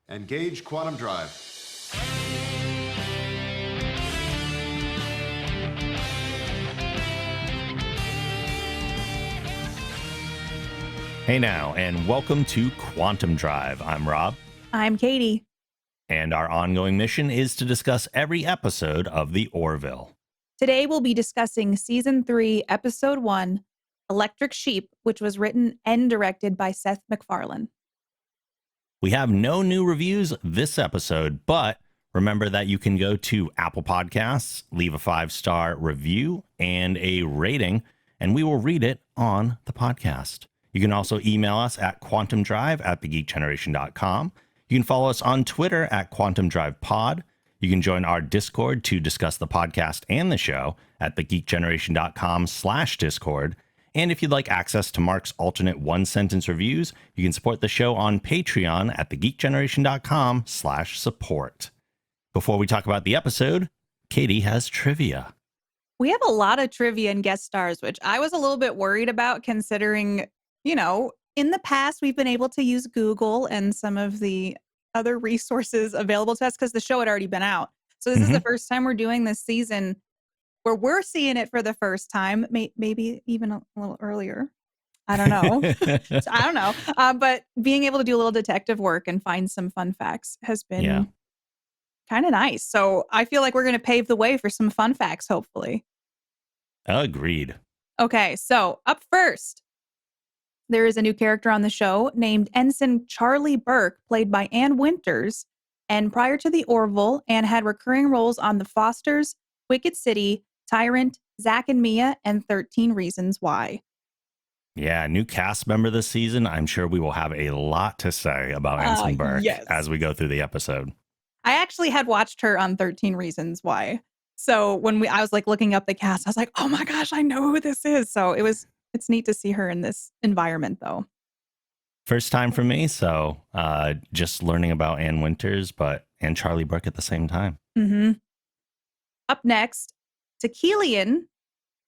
Engage quantum drive. Hey now, and welcome to Quantum Drive. I'm Rob. I'm Katie. And our ongoing mission is to discuss every episode of the Orville. Today we'll be discussing Season 3, Episode 1, Electric Sheep, which was written and directed by Seth MacFarlane. We have no new reviews this episode, but remember that you can go to Apple Podcasts, leave a 5-star review and a rating, and we will read it on the podcast. You can also email us at quantumdrive@thegeekgeneration.com. You can follow us on Twitter at quantumdrivepod. You can join our Discord to discuss the podcast and the show at thegeekgeneration.com/Discord. And if you'd like access to Mark's alternate one-sentence reviews, you can support the show on Patreon at thegeekgeneration.com/support. Before we talk about the episode, Katie has trivia. We have a lot of trivia and guest stars, which I was a little bit worried about considering, in the past we've been able to use Google and some of the other resources available to us because the show had already been out. So this is the first time we're doing this season where we're seeing it for the first time, maybe even a little earlier. I don't know. But being able to do a little detective work and find some fun facts has been kind of nice. So I feel like we're going to pave the way for some fun facts, hopefully. Agreed. Okay, so up first, there is a new character on the show named Ensign Charlie Burke, played by Ann Winters. And prior to the Orville, Ann had recurring roles on The Fosters, Wicked City, Tyrant, Zack and Mia, and 13 Reasons Why. Yeah, new cast member this season. I'm sure we will have a lot to say about Ensign Burke as we go through the episode. I actually had watched her on 13 Reasons Why. So when I was like looking up the cast, I was like, oh my gosh, I know who this is. So it's neat to see her in this environment, though. First time for me, so just learning about Ann Winters, and Charlie Burke at the same time. Mm-hmm. Up next, Tequilian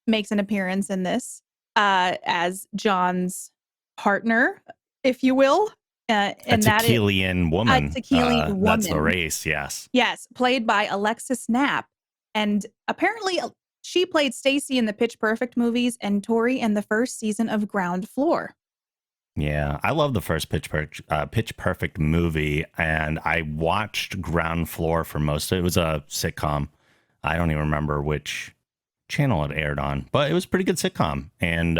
makes an appearance in this as John's partner, if you will. And a Tequilian woman. A Tequilian woman. That's the race, yes. Yes, played by Alexis Knapp. And apparently she played Stacy in the Pitch Perfect movies and Tori in the first season of Ground Floor. Yeah, I love the first Pitch Perfect movie, and I watched Ground Floor for most of it. It was a sitcom. I don't even remember which channel it aired on, but it was a pretty good sitcom, and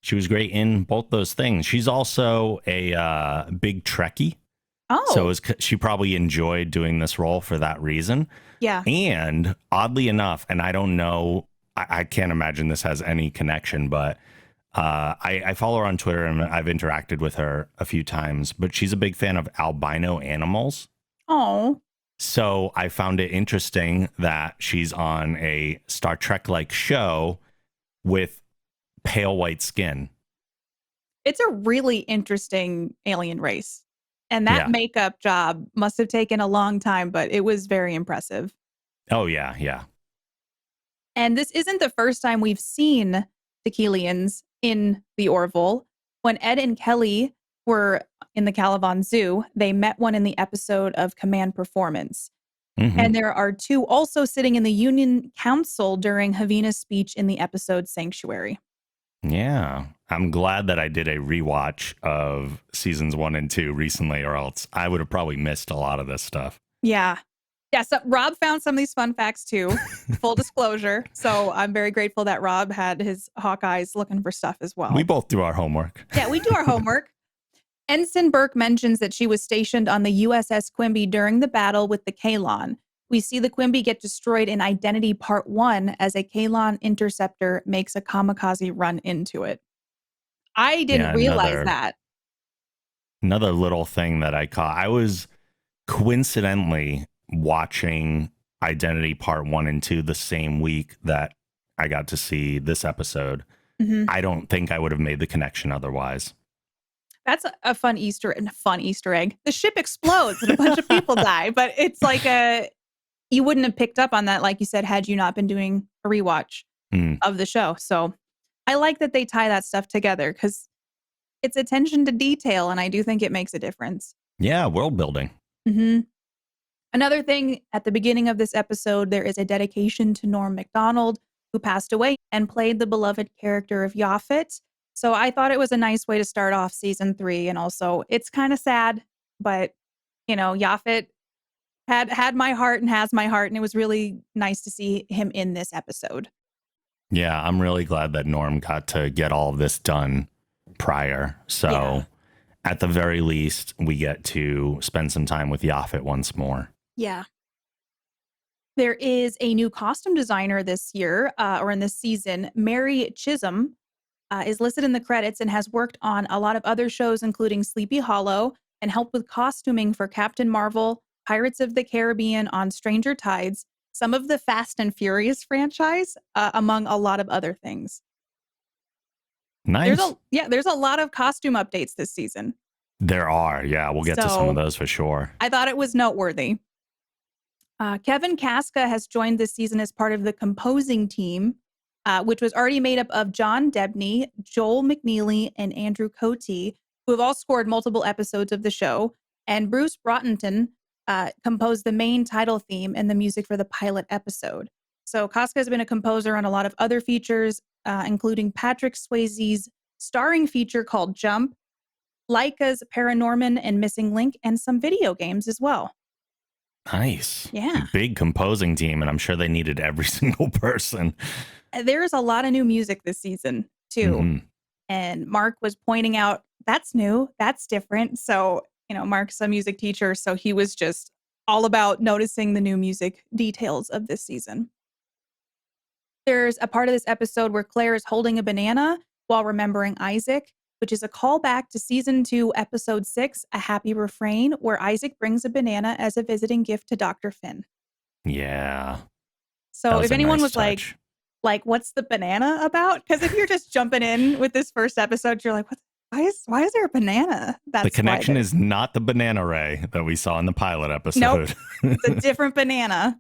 she was great in both those things. She's also a big Trekkie. Oh. So she probably enjoyed doing this role for that reason. Yeah. And oddly enough, and I don't know, I can't imagine this has any connection, but I follow her on Twitter and I've interacted with her a few times, but she's a big fan of albino animals. Oh. So I found it interesting that she's on a Star Trek-like show with pale white skin. It's a really interesting alien race. And that makeup job must have taken a long time, but it was very impressive. Oh, yeah, yeah. And this isn't the first time we've seen Tequilians in the Orville. When Ed and Kelly were in the Caliban Zoo, they met one in the episode of Command Performance. Mm-hmm. And there are two also sitting in the Union Council during Havina's speech in the episode Sanctuary. Yeah, I'm glad that I did a rewatch of seasons 1 and 2 recently, or else I would have probably missed a lot of this stuff. Yeah. Yeah, so Rob found some of these fun facts too, full disclosure. So I'm very grateful that Rob had his hawk eyes looking for stuff as well. We both do our homework. Yeah, we do our homework. Ensign Burke mentions that she was stationed on the USS Quimby during the battle with the Kalon. We see the Quimby get destroyed in Identity Part 1 as a Kalon interceptor makes a kamikaze run into it. I didn't realize that. Another little thing that I caught. I was coincidentally watching Identity Part 1 and 2 the same week that I got to see this episode. Mm-hmm. I don't think I would have made the connection otherwise. That's a fun Easter egg. The ship explodes and a bunch of people die, but it's like you wouldn't have picked up on that, like you said, had you not been doing a rewatch of the show. So I like that they tie that stuff together because it's attention to detail, and I do think it makes a difference. Yeah, world building. Hmm. Another thing, at the beginning of this episode, there is a dedication to Norm Macdonald, who passed away and played the beloved character of Yaphet. So I thought it was a nice way to start off season 3. And also, it's kind of sad, but Yaphet had my heart and has my heart, and it was really nice to see him in this episode. Yeah, I'm really glad that Norm got to get all of this done prior. So Yeah. at the very least, we get to spend some time with Yaphet once more. Yeah. There is a new costume designer this year, or in this season. Mary Chisholm is listed in the credits and has worked on a lot of other shows, including Sleepy Hollow, and helped with costuming for Captain Marvel, Pirates of the Caribbean on Stranger Tides, some of the Fast and Furious franchise, among a lot of other things. Nice. There's a lot of costume updates this season. There are. Yeah, we'll get to some of those for sure. I thought it was noteworthy. Kevin Casca has joined this season as part of the composing team, which was already made up of John Debney, Joel McNeely, and Andrew Cote, who have all scored multiple episodes of the show. And Bruce Brottenton composed the main title theme and the music for the pilot episode. So Casca has been a composer on a lot of other features, including Patrick Swayze's starring feature called Jump, Laika's Paranorman and Missing Link, and some video games as well. Nice. Yeah. Big composing team, and I'm sure they needed every single person. There's a lot of new music this season, too. Mm-hmm. And Mark was pointing out, that's new, that's different. So, Mark's a music teacher, so he was just all about noticing the new music details of this season. There's a part of this episode where Claire is holding a banana while remembering Isaac, which is a callback to season 2, episode 6, A Happy Refrain, where Isaac brings a banana as a visiting gift to Dr. Finn. Yeah. So if anyone was touch. like, what's the banana about? Because if you're just jumping in with this first episode, you're like, why is there a banana? The connection is not the banana ray that we saw in the pilot episode. Nope. It's a different banana.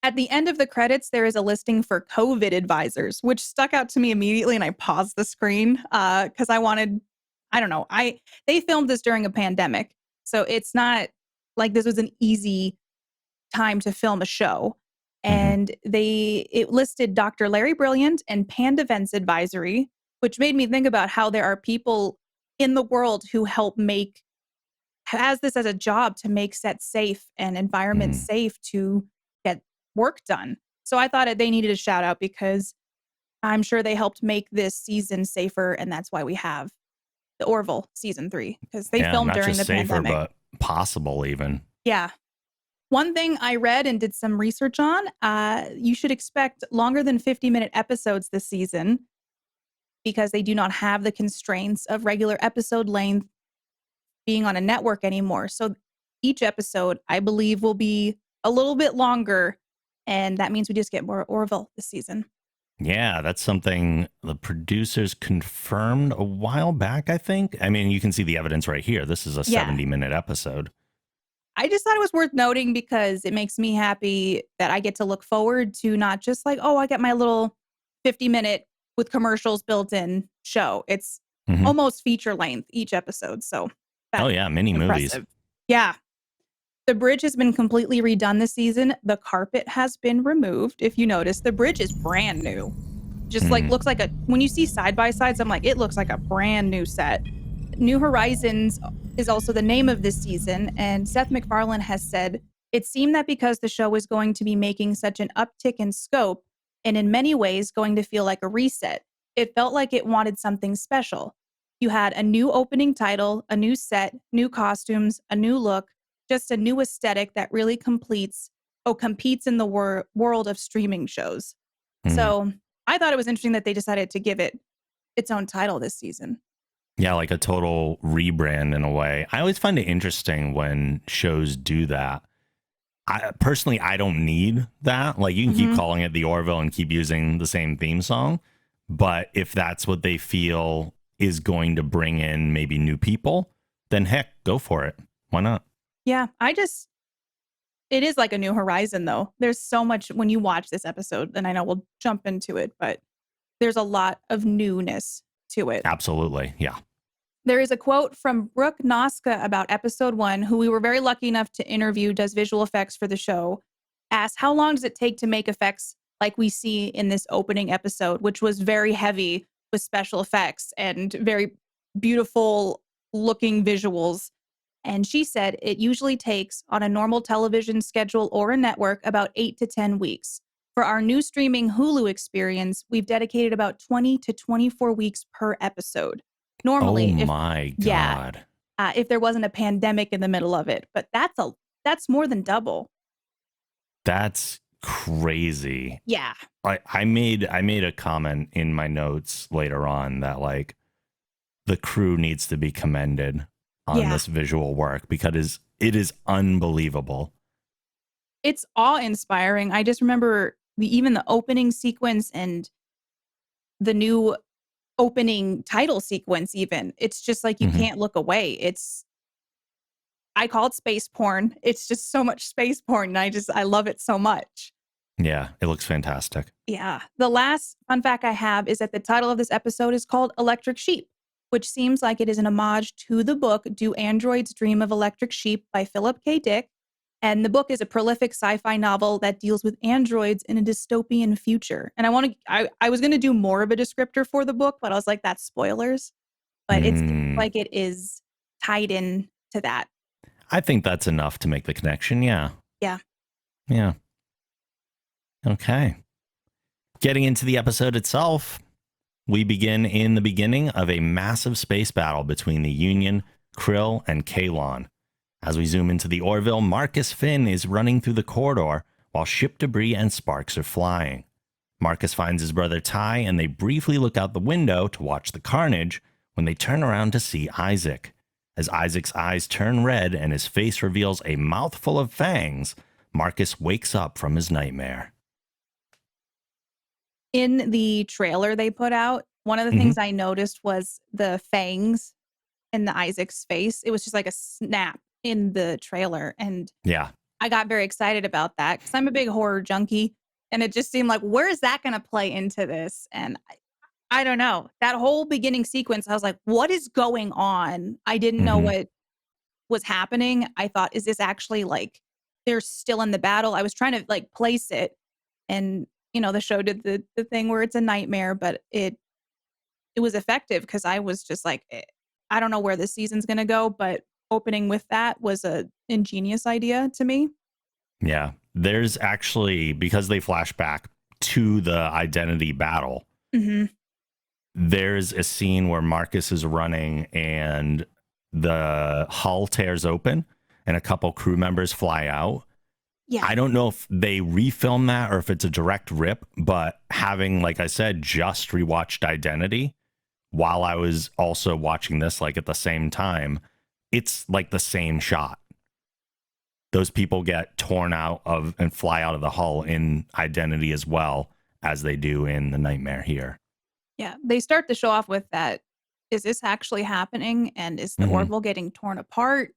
At the end of the credits, there is a listing for COVID advisors, which stuck out to me immediately, and I paused the screen because they filmed this during a pandemic, so it's not like this was an easy time to film a show. And it listed Dr. Larry Brilliant and Panda Vents Advisory, which made me think about how there are people in the world who has this as a job to make sets safe and environments safe to get work done. So I thought they needed a shout out because I'm sure they helped make this season safer, and that's why we have the Orville season 3, because they filmed during the pandemic. But possible even. Yeah. One thing I read and did some research on, you should expect longer than 50-minute episodes this season because they do not have the constraints of regular episode length being on a network anymore. So each episode, I believe, will be a little bit longer, and that means we just get more Orville this season. Yeah, that's something the producers confirmed a while back, I think. I mean, you can see the evidence right here. This is a 70-minute episode. I just thought it was worth noting because it makes me happy that I get to look forward to not just like, I get my little 50-minute with commercials built in show. It's almost feature length each episode. So mini movies. Yeah. The bridge has been completely redone this season. The carpet has been removed. If you notice, the bridge is brand new. Just looks like when you see side by sides, I'm like, it looks like a brand new set. New Horizons is also the name of this season, and Seth MacFarlane has said, it seemed that because the show was going to be making such an uptick in scope, and in many ways going to feel like a reset, it felt like it wanted something special. You had a new opening title, a new set, new costumes, a new look, just a new aesthetic that really competes in the world of streaming shows. So I thought it was interesting that they decided to give it its own title this season. Yeah, like a total rebrand in a way. I always find it interesting when shows do that. Personally, I don't need that. Like, you can keep calling it the Orville and keep using the same theme song. But if that's what they feel is going to bring in maybe new people, then heck, go for it. Why not? Yeah, it is like a New Horizon, though. There's so much when you watch this episode, and I know we'll jump into it, but there's a lot of newness to it. Absolutely. Yeah. There is a quote from Brooke Noska about episode 1, who we were very lucky enough to interview, does visual effects for the show, asked, how long does it take to make effects like we see in this opening episode, which was very heavy with special effects and very beautiful looking visuals. And she said it usually takes, on a normal television schedule or a network, about 8 to 10 weeks. For our new streaming Hulu experience, we've dedicated about 20 to 24 weeks per episode. Oh Normally, my God. if there wasn't a pandemic in the middle of it, but that's more than double. That's crazy. Yeah. I made a comment in my notes later on that like the crew needs to be commended on this visual work because it is unbelievable. It's awe-inspiring. I just remember even the opening sequence and the new opening title sequence even. It's just like you can't look away. I call it space porn. It's just so much space porn, and I love it so much. Yeah, it looks fantastic. Yeah. The last fun fact I have is that the title of this episode is called Electric Sheep, which seems like it is an homage to the book Do Androids Dream of Electric Sheep by Philip K. Dick. And the book is a prolific sci-fi novel that deals with androids in a dystopian future. And I was going to do more of a descriptor for the book, but I was like, that's spoilers. But it seems like it is tied in to that. I think that's enough to make the connection. Yeah. Yeah. Yeah. Okay. Getting into the episode itself, we begin in the beginning of a massive space battle between the Union, Krill, and Kalon. As we zoom into the Orville, Marcus Finn is running through the corridor while ship debris and sparks are flying. Marcus finds his brother Ty, and they briefly look out the window to watch the carnage when they turn around to see Isaac. As Isaac's eyes turn red and his face reveals a mouthful of fangs, Marcus wakes up from his nightmare. In the trailer they put out, one of the things I noticed was the fangs in the Isaac's face. It was just like a snap in the trailer. And yeah, I got very excited about that because I'm a big horror junkie. And it just seemed like, where is that going to play into this? And I don't know. That whole beginning sequence, I was like, what is going on? I didn't know what was happening. I thought, is this actually like they're still in the battle? I was trying to like place it. And, you know, the show did the thing where it's a nightmare, but it was effective because I was just like, I don't know where this season's going to go, but opening with that was a ingenious idea to me. Yeah. There's actually, because they flash back to the identity battle, there's a scene where Marcus is running and the hull tears open and a couple crew members fly out. Yeah. I don't know if they refilm that or if it's a direct rip, but having, like I said, just rewatched Identity while I was also watching this, like at the same time, it's like the same shot. Those people get torn out of and fly out of the hull in Identity as well as they do in The Nightmare here. Yeah, they start the show off with that. Is this actually happening? And is the Orville getting torn apart?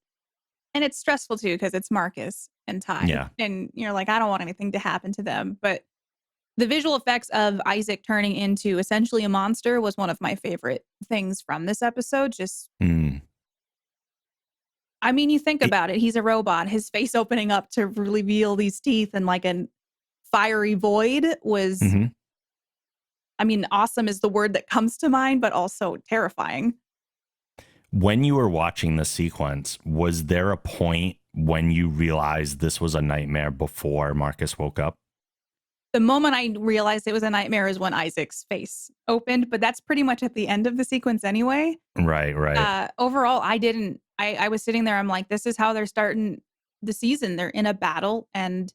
And it's stressful too because it's Marcus and Ty. Yeah. And you're like, I don't want anything to happen to them. But the visual effects of Isaac turning into essentially a monster was one of my favorite things from this episode. Just, I mean, you think about it. He's a robot. His face opening up to reveal these teeth and like a fiery void was, I mean, awesome is the word that comes to mind, but also terrifying. When you were watching the sequence, was there a point when you realized this was a nightmare before Marcus woke up? The moment I realized it was a nightmare is when Isaac's face opened, but that's pretty much at the end of the sequence anyway. Right. Overall, I was sitting there, I'm like, this is how they're starting the season. They're in a battle, and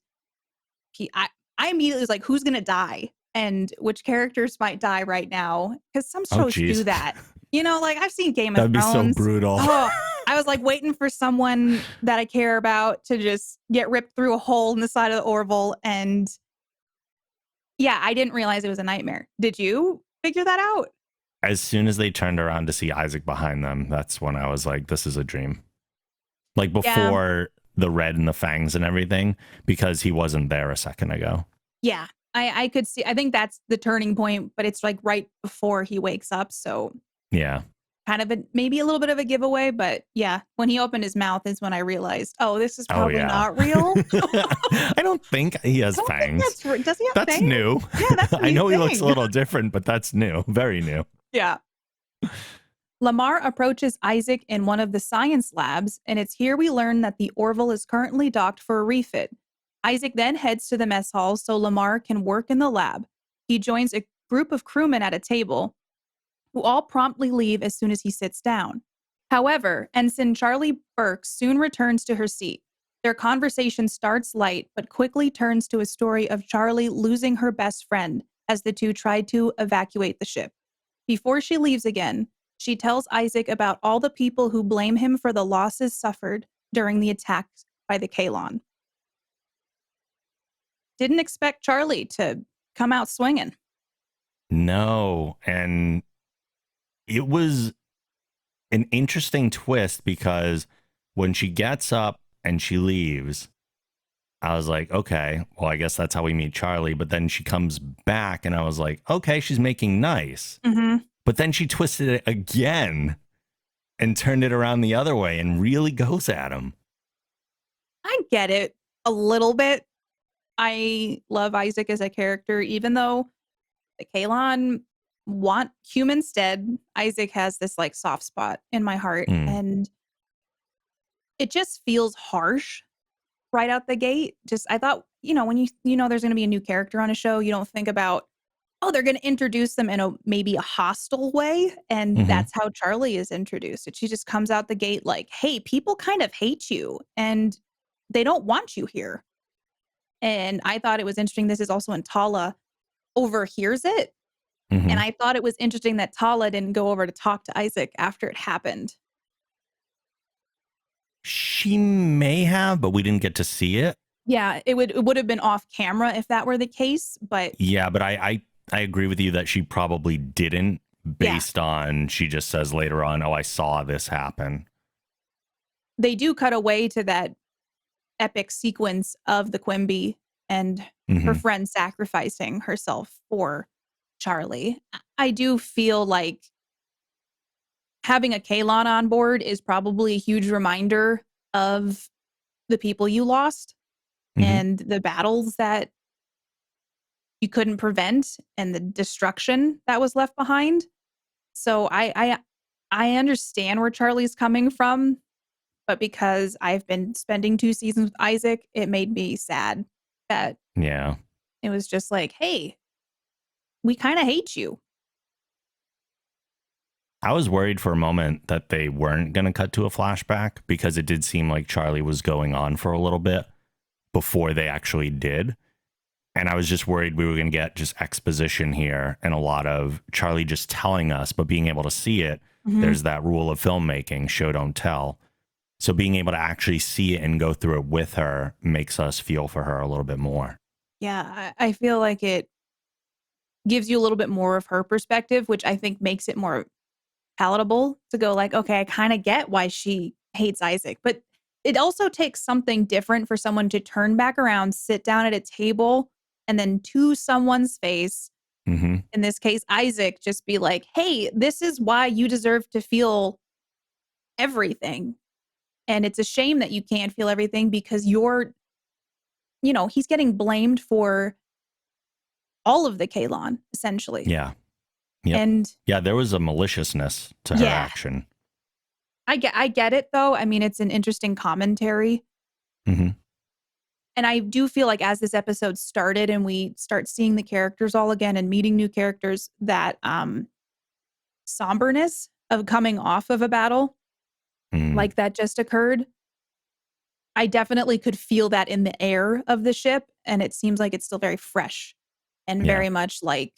I immediately was like, who's going to die? And which characters might die right now? Because some shows do that. You know, like I've seen Game of Thrones. That'd be so brutal. I was like waiting for someone that I care about to just get ripped through a hole in the side of the Orville. And yeah, I didn't realize it was a nightmare. Did you figure that out? As soon as they turned around to see Isaac behind them, that's when I was like, this is a dream. Like before the red and the fangs and everything, because he wasn't there a second ago. Yeah, I could see. I think that's the turning point, but it's like right before he wakes up. So yeah. kind of maybe a little bit of a giveaway, but yeah, when he opened his mouth is when I realized, oh, this is Oh, probably yeah. not real. I don't think he has I don't think fangs. does he have That's fangs? new. Yeah, that's a I new know he looks a thing. little different, but that's new. Very new. Yeah. Lamar approaches Isaac in one of the science labs, and it's here we learn that the Orville is currently docked for a refit. Isaac then heads to the mess hall so Lamar can work in the lab. He joins a group of crewmen at a table, who all promptly leave as soon as he sits down. However, Ensign Charlie Burke soon returns to her seat. Their conversation starts light, but quickly turns to a story of Charlie losing her best friend as the two tried to evacuate the ship. Before she leaves again, she tells Isaac about all the people who blame him for the losses suffered during the attack by the Kalon. Didn't expect Charlie to come out swinging. No. And it was an interesting twist because when she gets up and she leaves, I was like, okay, well, I guess that's how we meet Charlie. But then she comes back and I was like, okay, she's making nice. Mm-hmm. But then she twisted it again and turned it around the other way and really goes at him. I get it a little bit. I love Isaac as a character, even though the Kalon want humans dead. Isaac has this like soft spot in my heart, and it just feels harsh right out the gate. Just I thought, when you know there's going to be a new character on a show, you don't think about, oh, they're going to introduce them in a maybe a hostile way, and that's how Charlie is introduced. And she just comes out the gate like, hey, people kind of hate you and they don't want you here. And I thought it was interesting. This is also when Tala overhears it. And I thought it was interesting that Tala didn't go over to talk to Isaac after it happened. She may have, but we didn't get to see it. Yeah, it would have been off camera if that were the case. But yeah, but I agree with you that she probably didn't, based on she just says later on, oh, I saw this happen. They do cut away to that epic sequence of the Quimby and her friend sacrificing herself for Charlie. I do feel like having a Kalon on board is probably a huge reminder of the people you lost and the battles that you couldn't prevent and the destruction that was left behind. So I understand where Charlie's coming from, but because I've been spending 2 seasons with Isaac, it made me sad that it was just like, hey, we kind of hate you. I was worried for a moment that they weren't going to cut to a flashback because it did seem like Charlie was going on for a little bit before they actually did. And I was just worried we were going to get just exposition here and a lot of Charlie just telling us, but being able to see it. There's that rule of filmmaking, show, don't tell. So being able to actually see it and go through it with her makes us feel for her a little bit more. Yeah, I feel like it gives you a little bit more of her perspective, which I think makes it more palatable to go like, okay, I kind of get why she hates Isaac. But it also takes something different for someone to turn back around, sit down at a table, and then to someone's face, in this case, Isaac, just be like, hey, this is why you deserve to feel everything. And it's a shame that you can't feel everything because he's getting blamed for all of the Kalon, essentially. Yeah. Yep. And there was a maliciousness to her action. I get it, though. I mean, it's an interesting commentary. And I do feel like as this episode started and we start seeing the characters all again and meeting new characters, that somberness of coming off of a battle like that just occurred, I definitely could feel that in the air of the ship. And it seems like it's still very fresh and very much like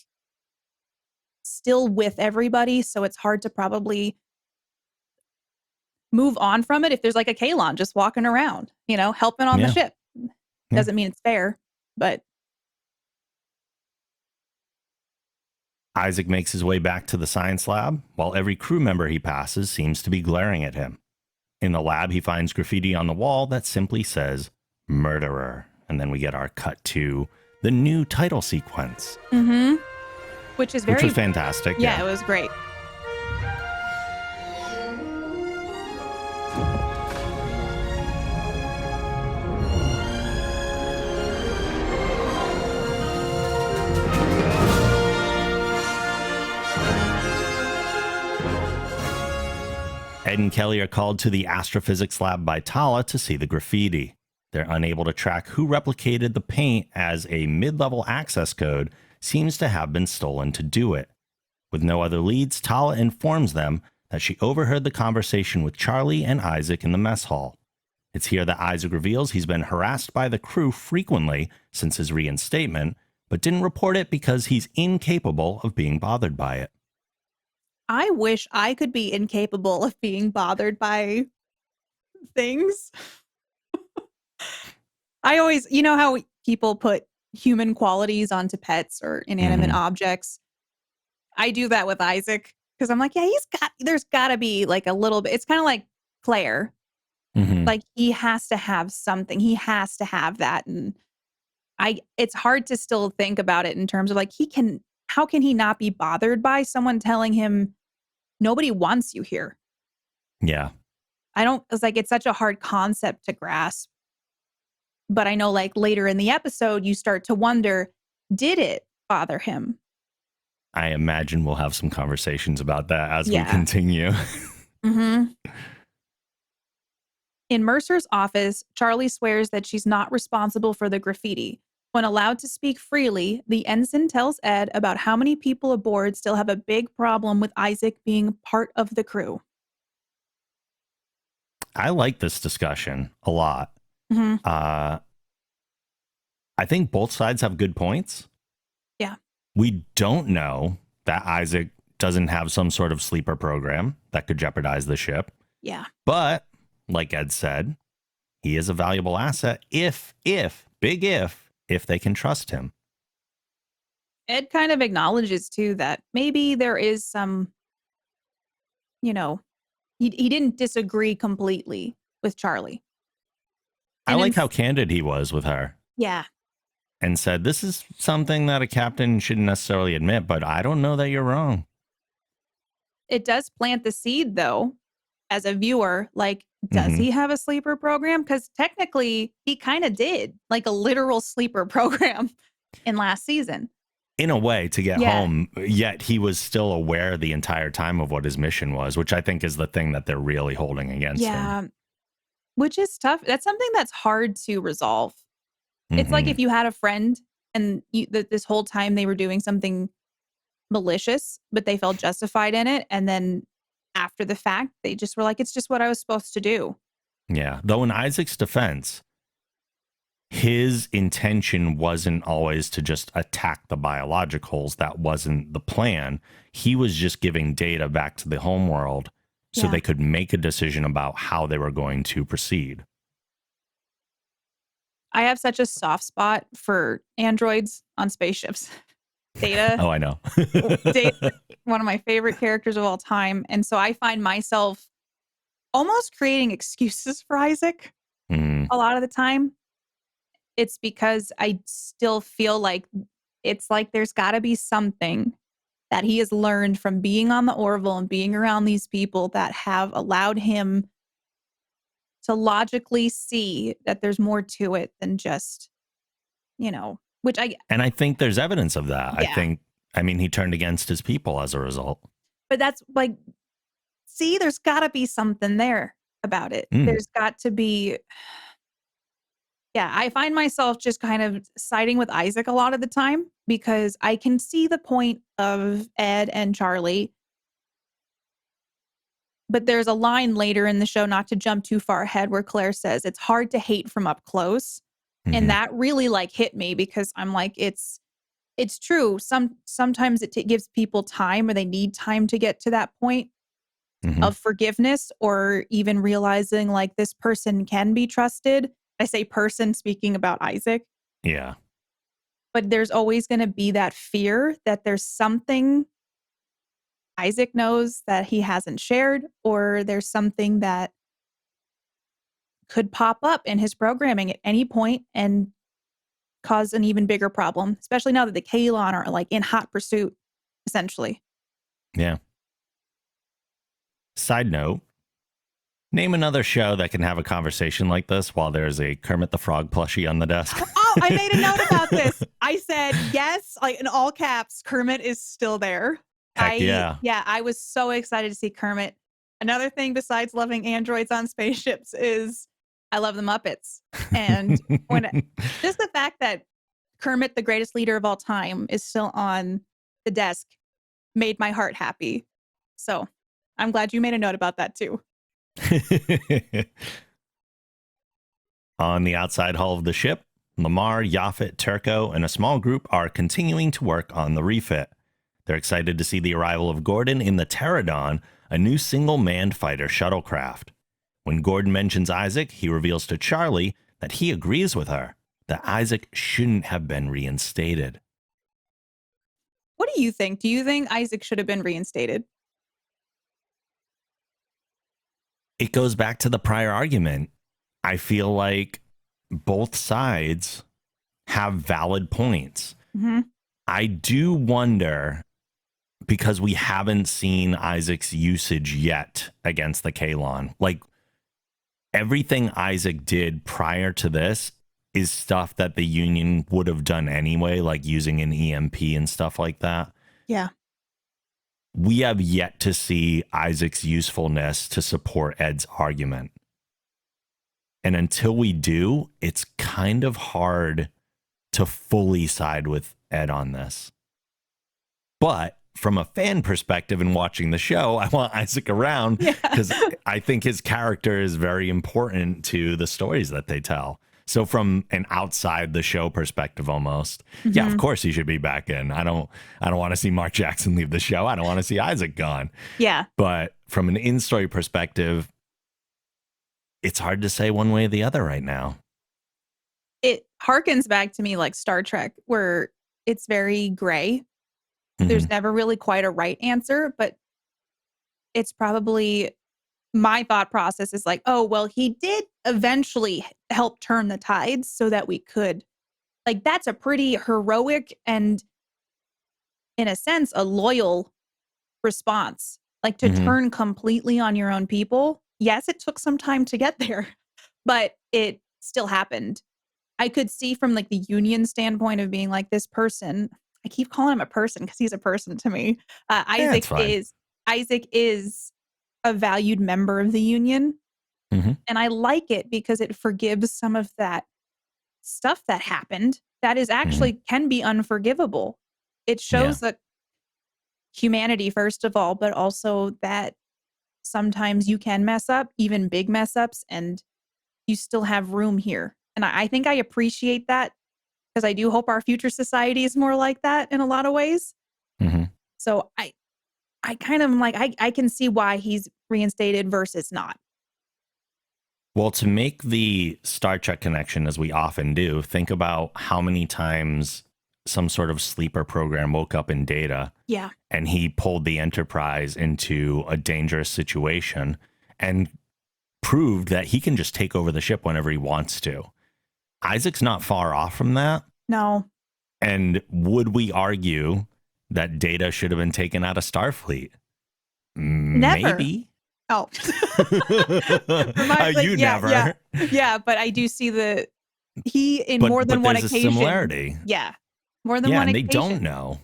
still with everybody. So it's hard to probably move on from it if there's like a Kalon just walking around, helping on the ship. Doesn't mean it's fair, but Isaac makes his way back to the science lab while every crew member he passes seems to be glaring at him. In the lab, he finds graffiti on the wall that simply says murderer. And then we get our cut to the new title sequence. Which was fantastic. Yeah, it was great. Ed and Kelly are called to the astrophysics lab by Tala to see the graffiti. They're unable to track who replicated the paint, as a mid-level access code seems to have been stolen to do it. With no other leads, Tala informs them that she overheard the conversation with Charlie and Isaac in the mess hall. It's here that Isaac reveals he's been harassed by the crew frequently since his reinstatement, but didn't report it because he's incapable of being bothered by it. I wish I could be incapable of being bothered by things. I always, you know how people put human qualities onto pets or inanimate objects? I do that with Isaac because I'm like, yeah, there's got to be like a little bit. It's kind of like Claire. Like he has to have something. He has to have that. And it's hard to still think about it in terms of like, how can he not be bothered by someone telling him nobody wants you here? Yeah. It's like, it's such a hard concept to grasp. But I know like later in the episode, you start to wonder, did it bother him? I imagine we'll have some conversations about that as we continue. In Mercer's office, Charlie swears that she's not responsible for the graffiti. When allowed to speak freely, the ensign tells Ed about how many people aboard still have a big problem with Isaac being part of the crew. I like this discussion a lot. I think both sides have good points. Yeah. We don't know that Isaac doesn't have some sort of sleeper program that could jeopardize the ship. Yeah. But like Ed said, he is a valuable asset if they can trust him. Ed kind of acknowledges too that maybe there is some, he didn't disagree completely with Charlie. I like how candid he was with her. Yeah. And said, this is something that a captain shouldn't necessarily admit, but I don't know that you're wrong. It does plant the seed, though, as a viewer. Like, does he have a sleeper program? Because technically, he kind of did, like a literal sleeper program in last season. In a way, to get home, yet he was still aware the entire time of what his mission was, which I think is the thing that they're really holding against him. Yeah, which is tough. That's something that's hard to resolve. It's like if you had a friend and this whole time they were doing something malicious, but they felt justified in it. And then after the fact, they just were like, it's just what I was supposed to do. Yeah. Though in Isaac's defense, his intention wasn't always to just attack the biologicals. That wasn't the plan. He was just giving data back to the homeworld so they could make a decision about how they were going to proceed. I have such a soft spot for androids on spaceships. Data. Oh, I know. Data, one of my favorite characters of all time. And so I find myself almost creating excuses for Isaac a lot of the time. It's because I still feel like it's like there's got to be something that he has learned from being on the Orville and being around these people that have allowed him to logically see that there's more to it than just, which and I think there's evidence of that. I mean, he turned against his people as a result. But that's like, see, there's got to be something there about it. There's got to be. Yeah, I find myself just kind of siding with Isaac a lot of the time because I can see the point of Ed and Charlie. But there's a line later in the show, not to jump too far ahead, where Claire says it's hard to hate from up close. And that really like hit me because I'm like, it's true. Sometimes it gives people time or they need time to get to that point of forgiveness or even realizing like this person can be trusted. I say person speaking about Isaac. Yeah. But there's always going to be that fear that there's something Isaac knows that he hasn't shared, or there's something that could pop up in his programming at any point and cause an even bigger problem, especially now that the Kalon are like in hot pursuit, essentially. Yeah. Side note, name another show that can have a conversation like this while there's a Kermit the Frog plushie on the desk. Oh, I made a note about this. I said, yes, like in all caps, Kermit is still there. Heck yeah. Yeah, I was so excited to see Kermit. Another thing besides loving androids on spaceships is I love the Muppets. And when just the fact that Kermit, the greatest leader of all time, is still on the desk made my heart happy. So I'm glad you made a note about that too. On the outside hull of the ship, Lamar, Yaphet, Turco, and a small group are continuing to work on the refit. They're excited to see the arrival of Gordon in the Pterodon, a new single-manned fighter shuttlecraft. When Gordon mentions Isaac, he reveals to Charlie that he agrees with her, that Isaac shouldn't have been reinstated. What do you think? Do you think Isaac should have been reinstated? It goes back to the prior argument. I feel like both sides have valid points. Mm-hmm. I do wonder, because we haven't seen Isaac's usage yet against the Kalon. Like, everything Isaac did prior to this is stuff that the Union would have done anyway, like using an EMP and stuff like that. Yeah. We have yet to see Isaac's usefulness to support Ed's argument. And until we do, it's kind of hard to fully side with Ed on this. But from a fan perspective and watching the show, I want Isaac around because I think his character is very important to the stories that they tell. So from an outside the show perspective, almost, yeah, of course he should be back in. I don't want to see Mark Jackson leave the show. I don't want to see Isaac gone. Yeah. But from an in-story perspective, it's hard to say one way or the other right now. It harkens back to me like Star Trek, where it's very gray. There's never really quite a right answer, but it's probably my thought process is like, oh, well, he did eventually help turn the tides so that we could. Like, that's a pretty heroic and, in a sense, a loyal response. Like, to turn completely on your own people. Yes, it took some time to get there, but it still happened. I could see from like the Union standpoint of being like, this person, I keep calling him a person because he's a person to me. Isaac is a valued member of the Union. And I like it because it forgives some of that stuff that happened that is actually can be unforgivable. It shows that humanity, first of all, but also that sometimes you can mess up, even big mess ups, and you still have room here. And I think I appreciate that because I do hope our future society is more like that in a lot of ways. So I kind of like, I can see why he's reinstated versus not. Well, to make the Star Trek connection, as we often do, think about how many times some sort of sleeper program woke up in Data. Yeah. And he pulled the Enterprise into a dangerous situation and proved that he can just take over the ship whenever he wants to. Isaac's not far off from that. No. And would we argue that Data should have been taken out of Starfleet? Never. Maybe. Oh. You never. Yeah, but I do see more than one occasion. There's a similarity. Yeah. More than one occasion. And they don't know.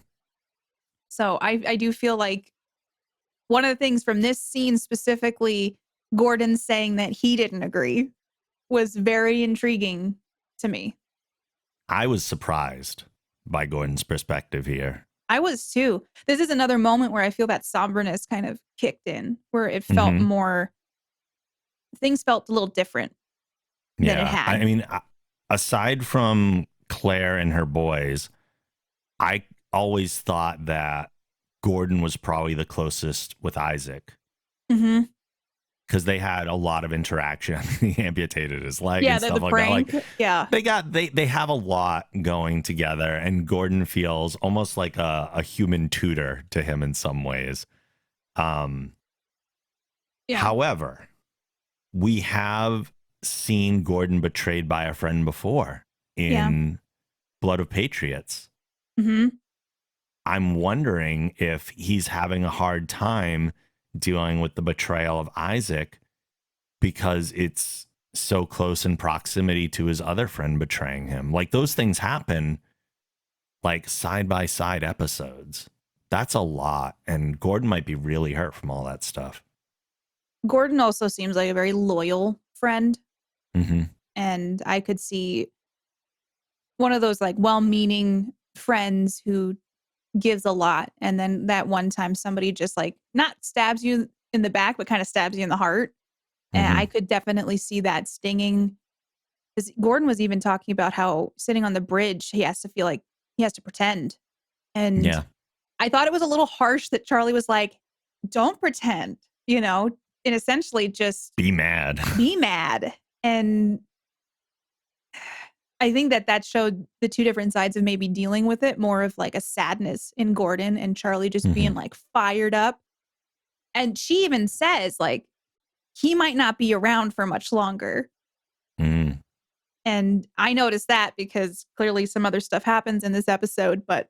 So I do feel like one of the things from this scene specifically, Gordon saying that he didn't agree was very intriguing to me. I was surprised by Gordon's perspective here. I was too. This is another moment where I feel that somberness kind of kicked in, where it felt more, things felt a little different than it had. I mean, aside from Claire and her boys, I always thought that Gordon was probably the closest with Isaac. Because they had a lot of interaction. He amputated his leg and stuff like that. Like, they have a lot going together, and Gordon feels almost like a human tutor to him in some ways. However, we have seen Gordon betrayed by a friend before in Blood of Patriots. I'm wondering if he's having a hard time dealing with the betrayal of Isaac because it's so close in proximity to his other friend betraying him. Like, those things happen like side by side episodes. That's a lot. And Gordon might be really hurt from all that stuff. Gordon also seems like a very loyal friend. Mm-hmm. And I could see one of those like well-meaning friends who gives a lot. And then that one time somebody just like not stabs you in the back, but kind of stabs you in the heart. And Mm-hmm. I could definitely see that stinging. Because Gordon was even talking about how sitting on the bridge, he has to feel like he has to pretend. And Yeah. I thought it was a little harsh that Charlie was like, don't pretend, and essentially just Be mad. be mad. And I think that showed the two different sides of maybe dealing with it, more of like a sadness in Gordon and Charlie just being Mm-hmm. like fired up. And she even says, like, he might not be around for much longer. Mm. And I noticed that because clearly some other stuff happens in this episode, but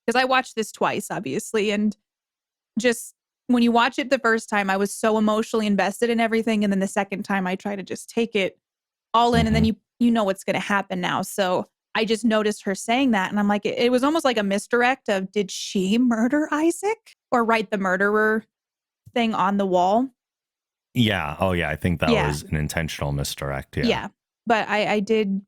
because I watched this twice, obviously. And just when you watch it the first time, I was so emotionally invested in everything. And then the second time, I try to just take it all in. And then Mm-hmm. you know what's going to happen now. So I just noticed her saying that. And I'm like, it was almost like a misdirect of did she murder Isaac or write the murderer thing on the wall? Yeah. Oh, yeah. I think that Yeah. was an intentional misdirect. Yeah. Yeah. But I did.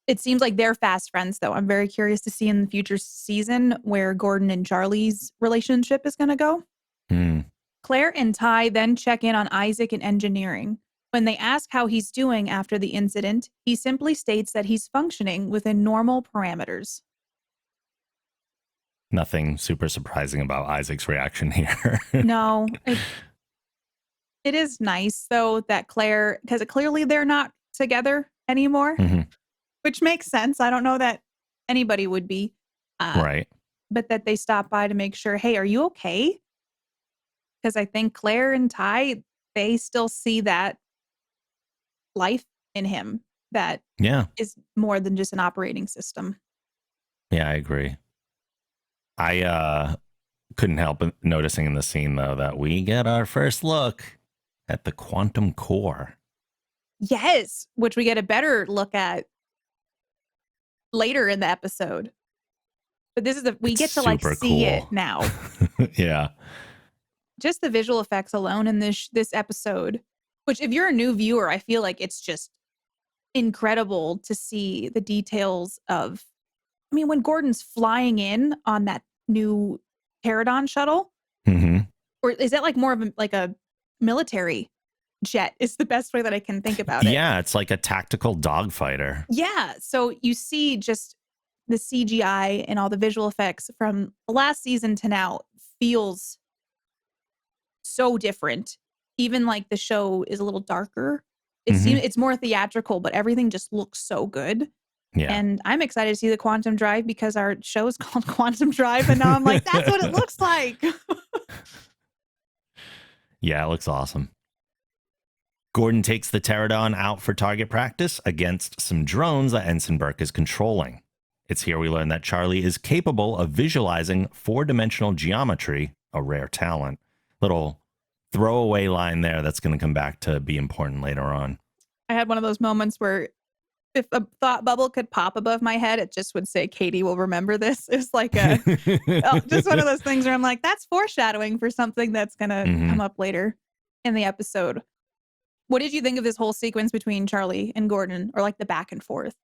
It seems like they're fast friends, though. I'm very curious to see in the future season where Gordon and Charlie's relationship is going to go. Mm. Claire and Ty then check in on Isaac in engineering. When they ask how he's doing after the incident, he simply states that he's functioning within normal parameters. Nothing super surprising about Isaac's reaction here. No, it is nice, though, that Claire, because clearly they're not together anymore, Mm-hmm. which makes sense. I don't know that anybody would be. Right. But that they stop by to make sure, hey, are you okay? Because I think Claire and Ty, they still see that life in him that Yeah. is more than just an operating system. Yeah, I agree. I couldn't help noticing in the scene, though, that we get our first look at the quantum core. Yes, which we get a better look at later in the episode. But this is we It's get to like super see it cool. now. Yeah. Just the visual effects alone in this episode, which if you're a new viewer, I feel like it's just incredible to see the details of. I mean, when Gordon's flying in on that new Pterodon shuttle, Mm-hmm. or is that like more of like a military jet? Is the best way that I can think about it. Yeah, it's like a tactical dogfighter. Yeah. So you see just the CGI and all the visual effects from last season to now feels so different. Even like the show is a little darker. It Mm-hmm. seems it's more theatrical, but everything just looks so good. Yeah. And I'm excited to see the Quantum Drive because our show is called Quantum Drive. And now I'm like, that's what it looks like. Yeah, it looks awesome. Gordon takes the Pterodon out for target practice against some drones that Ensign Burke is controlling. It's here we learn that Charlie is capable of visualizing four-dimensional geometry, a rare talent. Little throwaway line there that's going to come back to be important later on. I had one of those moments where if a thought bubble could pop above my head, it just would say, Katie will remember this. It's like just one of those things where I'm like, that's foreshadowing for something that's going to come up later in the episode. What did you think of this whole sequence between Charlie and Gordon, or like the back and forth?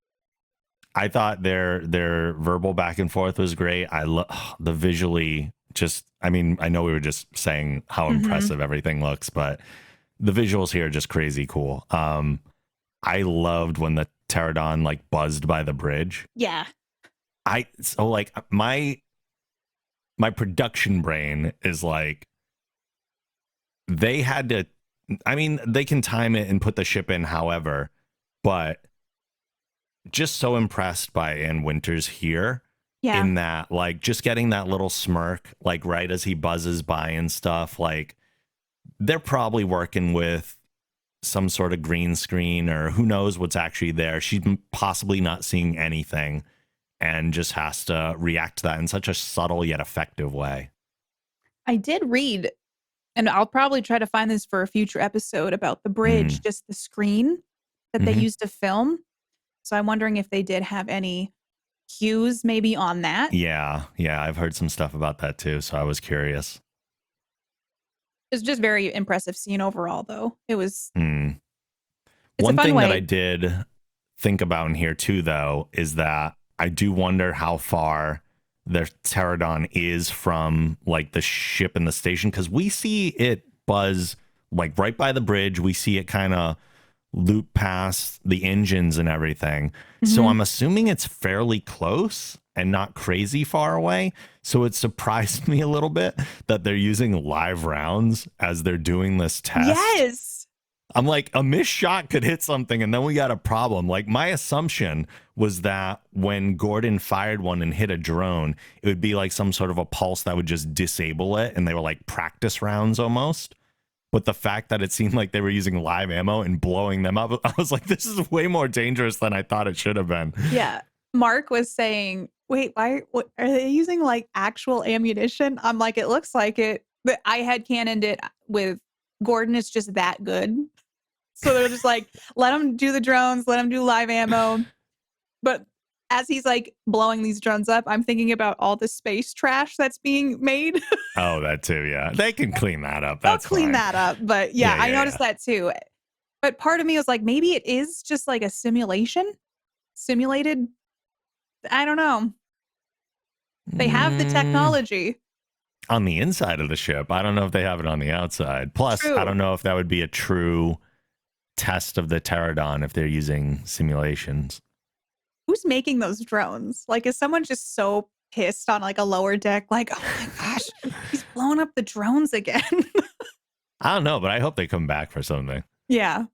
I thought their verbal back and forth was great. I love the visually just, I mean, I know we were just saying how impressive everything looks, but the visuals here are just crazy cool. I loved when the Pterodon like buzzed by the bridge. Yeah. So like my production brain is like, they had to, I mean, they can time it and put the ship in however, but just so impressed by Ann Winters here. Yeah. In that, like, just getting that little smirk, like, right as he buzzes by and stuff, like, they're probably working with some sort of green screen or who knows what's actually there. She's possibly not seeing anything and just has to react to that in such a subtle yet effective way. I did read, and I'll probably try to find this for a future episode about the bridge, just the screen that they used to film. So I'm wondering if they did have any cues maybe on that. Yeah, I've heard some stuff about that too, so I was curious. It's just very impressive scene overall, though. It's a One fun thing that I way. did think about in here too, though, is that I do wonder how far the pterodon is from like the ship and the station, because we see it buzz like right by the bridge. We see it kind of loop past the engines and everything. So Mhm. I'm assuming it's fairly close and not crazy far away. So it surprised me a little bit that they're using live rounds as they're doing this test. Yes. I'm like, a missed shot could hit something and then we got a problem. Like, my assumption was that when Gordon fired one and hit a drone, it would be like some sort of a pulse that would just disable it. And they were like practice rounds almost. But the fact that it seemed like they were using live ammo and blowing them up, I was like, this is way more dangerous than I thought it should have been. Yeah. Mark was saying, wait, what, are they using like actual ammunition? I'm like, it looks like it. But I had cannoned it with Gordon is just that good. So they're just like, let him do the drones, let him do live ammo. But as he's like blowing these drones up, I'm thinking about all the space trash that's being made. Oh, that too. Yeah. They can clean that up. They'll That's clean fine. that up. But yeah, Yeah, I yeah, noticed that too. But part of me was like, maybe it is just like a simulated. I don't know. They have the Mm, technology. on the inside of the ship. I don't know if they have it on the outside. Plus, I True. don't know if that would be a true test of the pterodon if they're using simulations. Who's making those drones? Like, is someone just so pissed on like a lower deck? Like, oh my gosh, he's blowing up the drones again. I don't know, but I hope they come back for something. Yeah.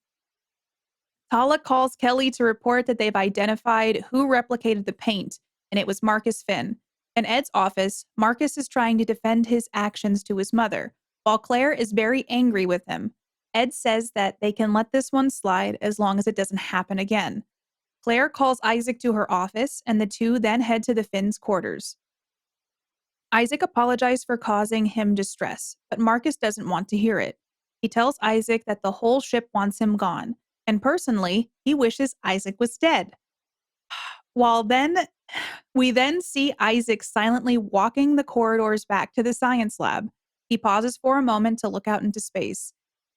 Tala calls Kelly to report that they've identified who replicated the paint, and it was Marcus Finn. In Ed's office, Marcus is trying to defend his actions to his mother, while Claire is very angry with him. Ed says that they can let this one slide as long as it doesn't happen again. Claire calls Isaac to her office, and the two then head to the Finn's quarters. Isaac apologized for causing him distress, but Marcus doesn't want to hear it. He tells Isaac that the whole ship wants him gone, and personally, he wishes Isaac was dead. While then, we then see Isaac silently walking the corridors back to the science lab. He pauses for a moment to look out into space.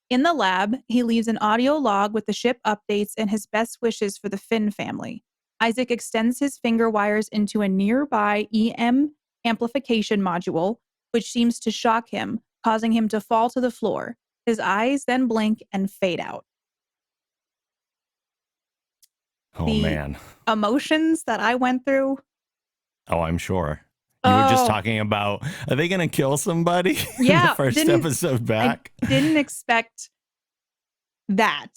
In the lab, he leaves an audio log with the ship updates and his best wishes for the Finn family. Isaac extends his finger wires into a nearby EM amplification module, which seems to shock him, causing him to fall to the floor. His eyes then blink and fade out. Oh, The man. emotions that I went through. Oh, I'm sure. You were just Oh, talking about, are they going to kill somebody in the yeah, first didn't episode I back? didn't expect that.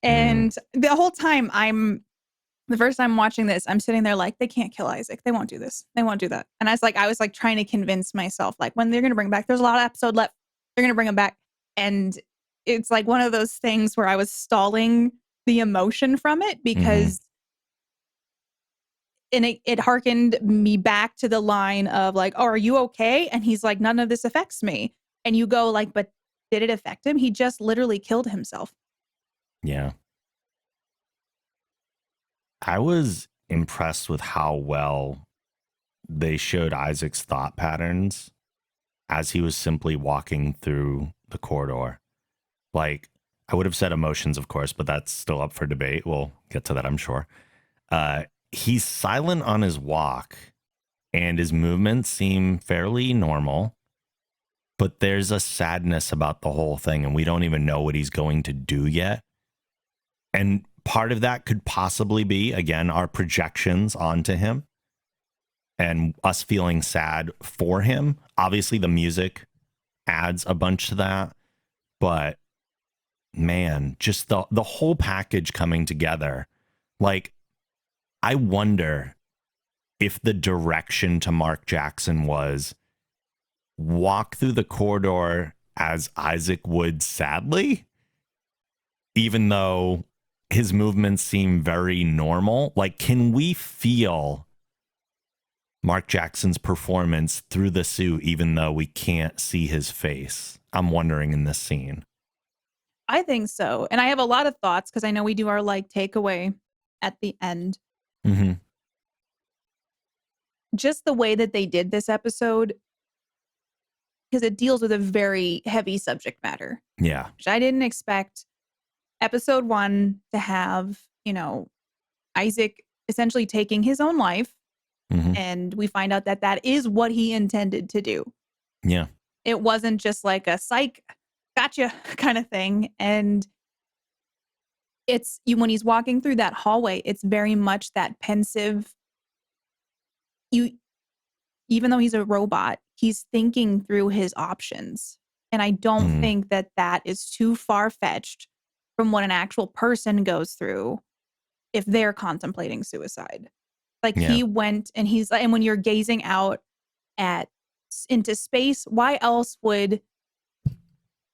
Mm, And the whole time the first time watching this, I'm sitting there like, they can't kill Isaac. They won't do this. They won't do that. And I was like trying to convince myself, like, when they're gonna bring him back, there's a lot of episode left. They're gonna bring him back. And it's like one of those things where I was stalling the emotion from it hmm. because and it harkened me back to the line of like, oh, are you okay? And he's like, none of this affects me. And you go like, but did it affect him? He just literally killed himself. Yeah. I was impressed with how well they showed Isaac's thought patterns as he was simply walking through the corridor. Like, I would have said emotions, of course, but that's still up for debate. We'll get to that, I'm sure. He's silent on his walk, and his movements seem fairly normal, but there's a sadness about the whole thing, and we don't even know what he's going to do yet. And part of that could possibly be, again, our projections onto him and us feeling sad for him. Obviously, the music adds a bunch to that, but man, just the whole package coming together. Like, I wonder if the direction to Mark Jackson was walk through the corridor as Isaac would sadly, even though his movements seem very normal. Like, can we feel Mark Jackson's performance through the suit, even though we can't see his face? I'm wondering in this scene. I think so. And I have a lot of thoughts because I know we do our like takeaway at the end. Mm-hmm. Just the way that they did this episode, because it deals with a very heavy subject matter, Yeah. which I didn't expect episode 1 to have, Isaac essentially taking his own life. Hmm. And we find out that that is what he intended to do. Yeah. It wasn't just like a psych, gotcha kind of thing. And when he's walking through that hallway, it's very much that pensive. You, even though he's a robot, he's thinking through his options. And I don't Mm. think that that is too far fetched from what an actual person goes through if they're contemplating suicide. Like Yeah. he went and and when you're gazing out into space, why else would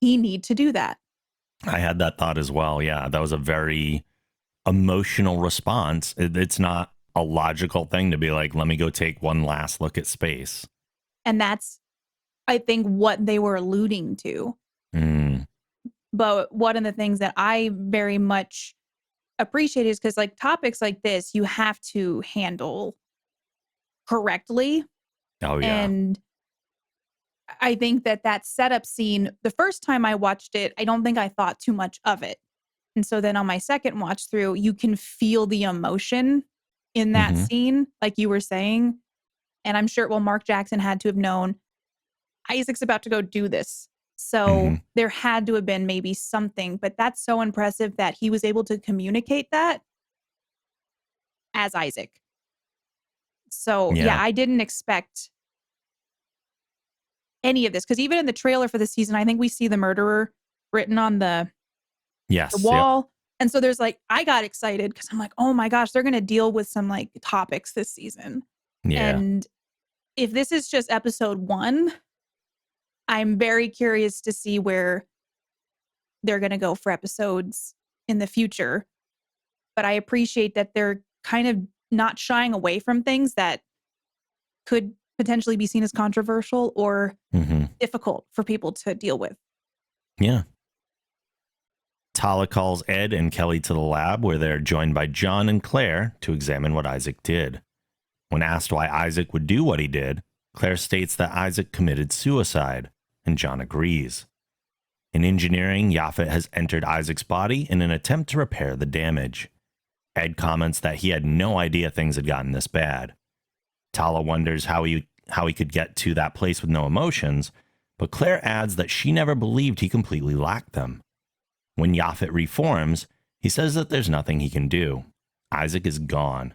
he need to do that? I had that thought as well. Yeah. That was a very emotional response. It's not a logical thing to be like, let me go take one last look at space. And that's, I think, what they were alluding to. Mm. But one of the things that I very much appreciate is because, like, topics like this, you have to handle correctly. Oh, yeah. And I think that setup scene, the first time I watched it, I don't think I thought too much of it. And so then on my second watch through, you can feel the emotion in that Hmm. scene, like you were saying. And I'm sure, well, Mark Jackson had to have known Isaac's about to go do this. Hmm. So there had to have been maybe something, but that's so impressive that he was able to communicate that as Isaac. So yeah, Yeah. I didn't expect any of this because even in the trailer for the season, I think we see the murderer written on the Yes. Yep. wall. And so there's like, I got excited because I'm like, oh my gosh, they're going to deal with some like topics this season. Yeah. And if this is just episode 1, I'm very curious to see where they're going to go for episodes in the future. But I appreciate that they're kind of not shying away from things that could potentially be seen as controversial or Hmm. difficult for people to deal with. Yeah. Tala calls Ed and Kelly to the lab where they're joined by John and Claire to examine what Isaac did. When asked why Isaac would do what he did, Claire states that Isaac committed suicide, and John agrees. In engineering, Yaphet has entered Isaac's body in an attempt to repair the damage. Ed comments that he had no idea things had gotten this bad. Tala wonders how he could get to that place with no emotions, but Claire adds that she never believed he completely lacked them. When Yaphet reforms, he says that there's nothing he can do. Isaac is gone.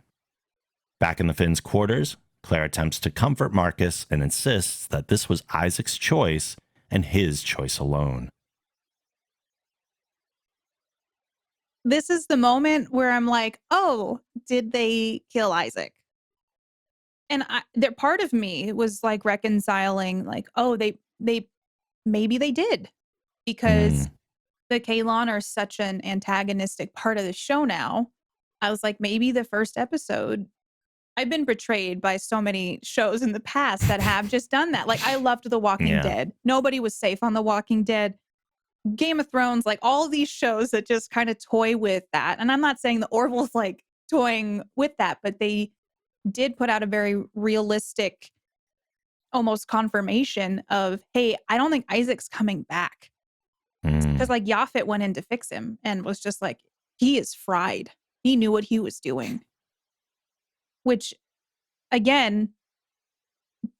Back in the Finns' quarters, Claire attempts to comfort Marcus and insists that this was Isaac's choice and his choice alone. This is the moment where I'm like, oh, did they kill Isaac? And part of me was like reconciling, like, oh, they maybe they did because Mm, the Kalon are such an antagonistic part of the show now. I was like, maybe the first episode. I've been betrayed by so many shows in the past that have just done that. Like, I loved The Walking yeah. Dead. Nobody was safe on The Walking Dead. Game of Thrones, like all these shows that just kind of toy with that. And I'm not saying the Orville's like toying with that, but they did put out a very realistic, almost confirmation of, hey, I don't think Isaac's coming back. Because Mm, like Yaphet went in to fix him and was just like, he is fried. He knew what he was doing, which again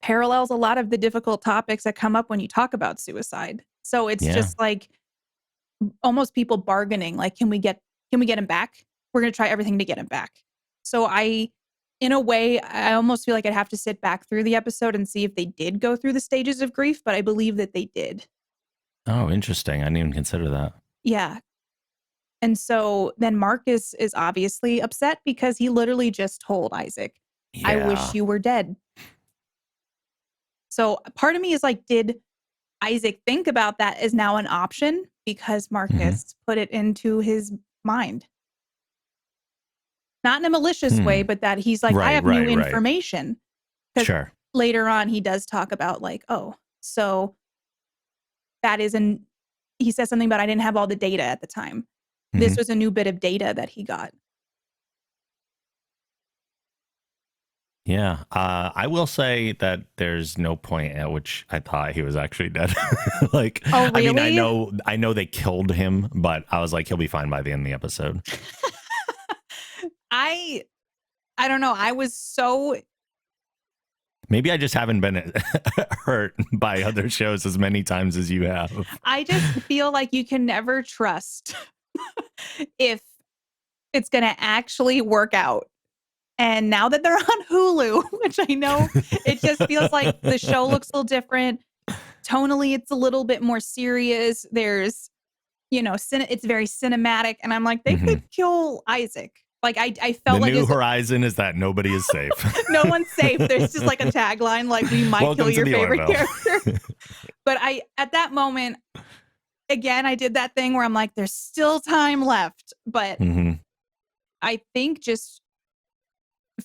parallels a lot of the difficult topics that come up when you talk about suicide. So it's yeah. just like almost people bargaining, like, can we get him back? We're gonna try everything to get him back. So in a way, I almost feel like I'd have to sit back through the episode and see if they did go through the stages of grief, but I believe that they did. Oh, interesting. I didn't even consider that. Yeah. And so then Marcus is obviously upset because he literally just told Isaac, I wish Yeah. you were dead. So part of me is like, did Isaac think about that as now an option because Hmm. Marcus put it into his mind? Not in a malicious way, Hmm. but that he's like, I Right, have new right, right. information. Because Sure. later on, he does talk about like, oh, so that isn't, he says something about I didn't have all the data at the time. This Hmm. was a new bit of data that he got. Yeah. I will say that there's no point at which I thought he was actually dead. Like, Oh, I mean, really? I know they killed him, but I was like, he'll be fine by the end of the episode. I I don't know. I was so Maybe I just haven't been hurt by other shows as many times as you have. I just feel like you can never trust if it's going to actually work out. And now that they're on Hulu, which I know it just feels like the show looks a little different. Tonally, it's a little bit more serious. There's, it's very cinematic. And I'm like, they could Mhm. kill Isaac. Like, I The felt like new it's horizon is that nobody is safe. no one's safe. There's just like a tagline, like, we might kill Welcome to your the favorite Orville. character. But at that moment, again, I did that thing where I'm like, there's still time left. But Mhm. I think just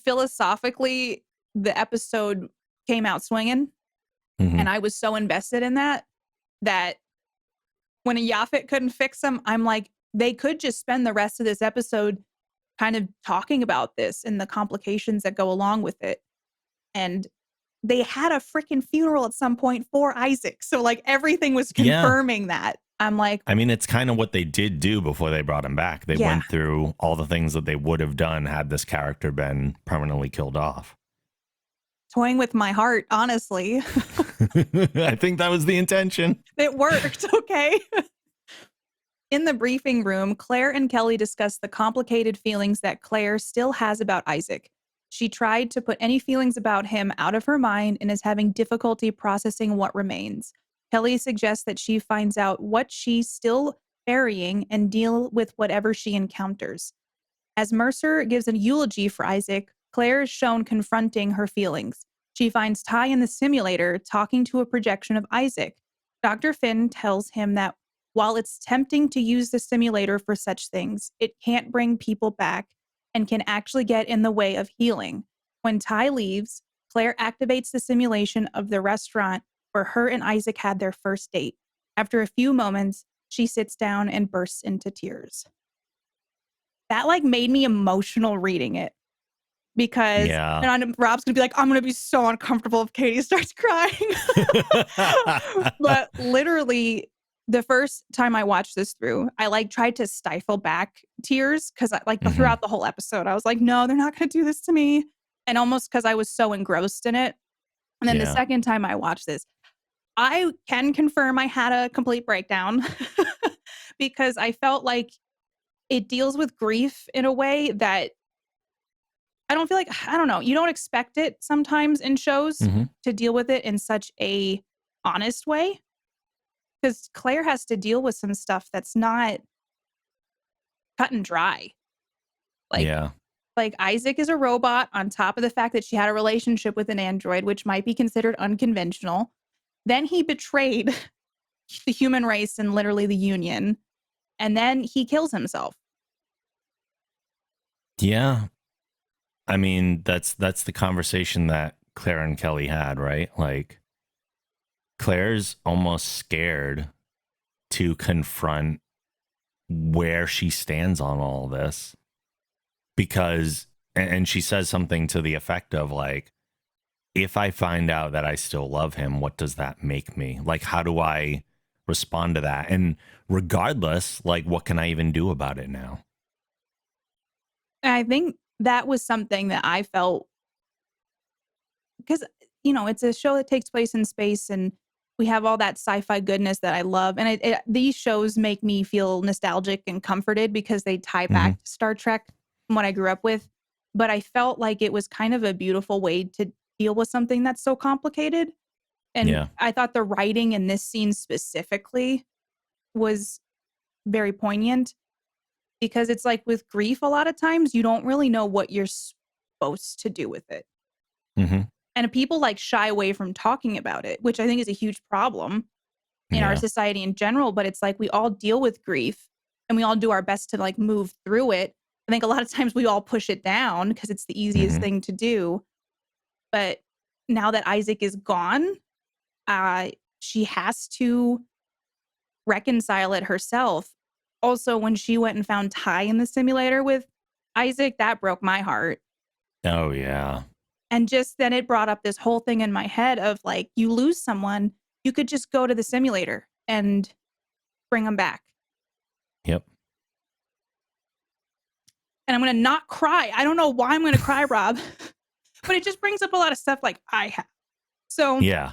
philosophically, the episode came out swinging. And Mhm. I was so invested in that when a Yaphet couldn't fix him, I'm like, they could just spend the rest of this episode kind of talking about this and the complications that go along with it. And they had a freaking funeral at some point for Isaac. So like everything was Yeah. confirming that. I'm like, I mean, it's kind of what they did do before they brought him back. They yeah, went through all the things that they would have done had this character been permanently killed off. toying with my heart, honestly. I think that was the intention. It worked, okay? In the briefing room, Claire and Kelly discuss the complicated feelings that Claire still has about Isaac. She tried to put any feelings about him out of her mind and is having difficulty processing what remains. Kelly suggests that she finds out what she's still burying and deal with whatever she encounters. As Mercer gives a eulogy for Isaac, Claire is shown confronting her feelings. She finds Ty in the simulator talking to a projection of Isaac. Dr. Finn tells him that while it's tempting to use the simulator for such things, it can't bring people back and can actually get in the way of healing. When Ty leaves, Claire activates the simulation of the restaurant where her and Isaac had their first date. After a few moments, she sits down and bursts into tears. That like made me emotional reading it because Yeah. and Rob's gonna be like, I'm gonna be so uncomfortable if Katie starts crying. But literally, the first time I watched this through, I like tried to stifle back tears because Mhm. throughout the whole episode, I was like, no, they're not gonna do this to me. And almost because I was so engrossed in it. And then the Yeah. second time I watched this, I can confirm I had a complete breakdown because I felt like it deals with grief in a way that I don't feel like I don't know, you don't expect it sometimes in shows Mhm. to deal with it in such a honest way, because Claire has to deal with some stuff that's not cut and dry. Like Yeah. like Isaac is a robot on top of the fact that she had a relationship with an android, which might be considered unconventional. Then he betrayed the human race and literally the union, and then he kills himself. Yeah. I mean, that's the conversation that Claire and Kelly had, right? Like Claire's almost scared to confront where she stands on all this because and she says something to the effect of like, if I find out that I still love him, what does that make me? Like, how do I respond to that? And regardless, like, what can I even do about it now? And I think that was something that I felt because it's a show that takes place in space and we have all that sci-fi goodness that I love and these shows make me feel nostalgic and comforted because they tie Hmm. back to Star Trek from what I grew up with, but I felt like it was kind of a beautiful way to deal with something that's so complicated, and Yeah. I thought the writing in this scene specifically was very poignant because it's like with grief a lot of times you don't really know what you're supposed to do with it. Hmm. And people like shy away from talking about it, which I think is a huge problem in our Yeah. society in general. But it's like we all deal with grief and we all do our best to like move through it. I think a lot of times we all push it down because it's the easiest Hmm. thing to do. But now that Isaac is gone, uh, she has to reconcile it herself. Also, when she went and found Ty in the simulator with Isaac, that broke my heart. Oh, yeah. And just then it brought up this whole thing in my head of like, you lose someone, you could just go to the simulator and bring them back. Yep. And I'm going to not cry. I don't know why I'm going to cry, Rob, but it just brings up a lot of stuff like I have. So Yeah.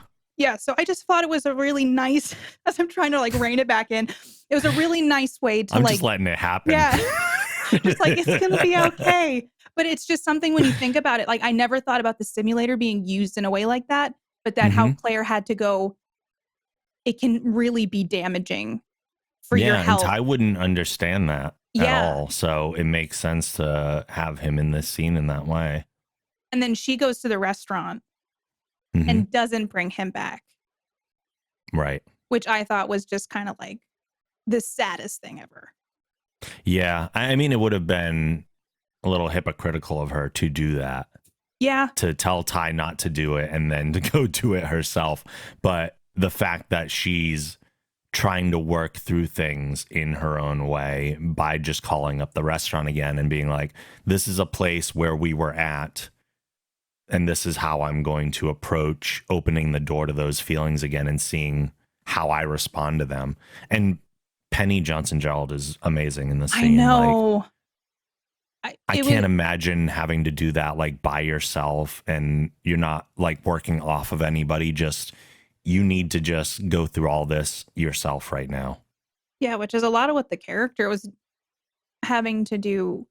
So I just thought it was a really nice, as I'm trying to like rein it back in, it was a really nice way to I'm like, just letting it happen. yeah, just like, it's going to be okay. But it's just something when you think about it, like I never thought about the simulator being used in a way like that, but that how Claire had to go, it can really be damaging for your And health. Ty wouldn't understand that at Yeah. all. So it makes sense to have him in this scene in that way. And then she goes to the restaurant and doesn't bring him back. Right. Which I thought was just kind of like the saddest thing ever. Yeah. I mean, it would have been a little hypocritical of her to do that. Yeah. To tell Ty not to do it and then to go do it herself. But the fact that she's trying to work through things in her own way by just calling up the restaurant again and being like, this is a place where we were at, and this is how I'm going to approach opening the door to those feelings again and seeing how I respond to them. And Penny Johnson-Gerald is amazing in this scene. I know. Like, I can't imagine having to do that like by yourself, and you're not like working off of anybody. Just you need to just go through all this yourself right now. Yeah, which is a lot of what the character was having to do.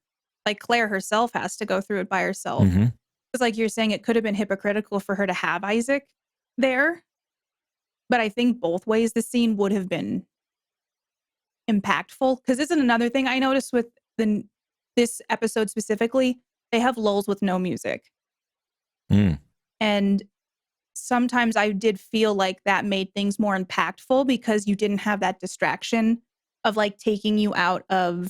Like Claire herself has to go through it by herself. Because like you're saying, it could have been hypocritical for her to have Isaac there. But I think both ways the scene would have been impactful. Because isn't another thing I noticed with this episode specifically, they have lulls with no music. And sometimes I did feel like that made things more impactful because you didn't have that distraction of like taking you out of,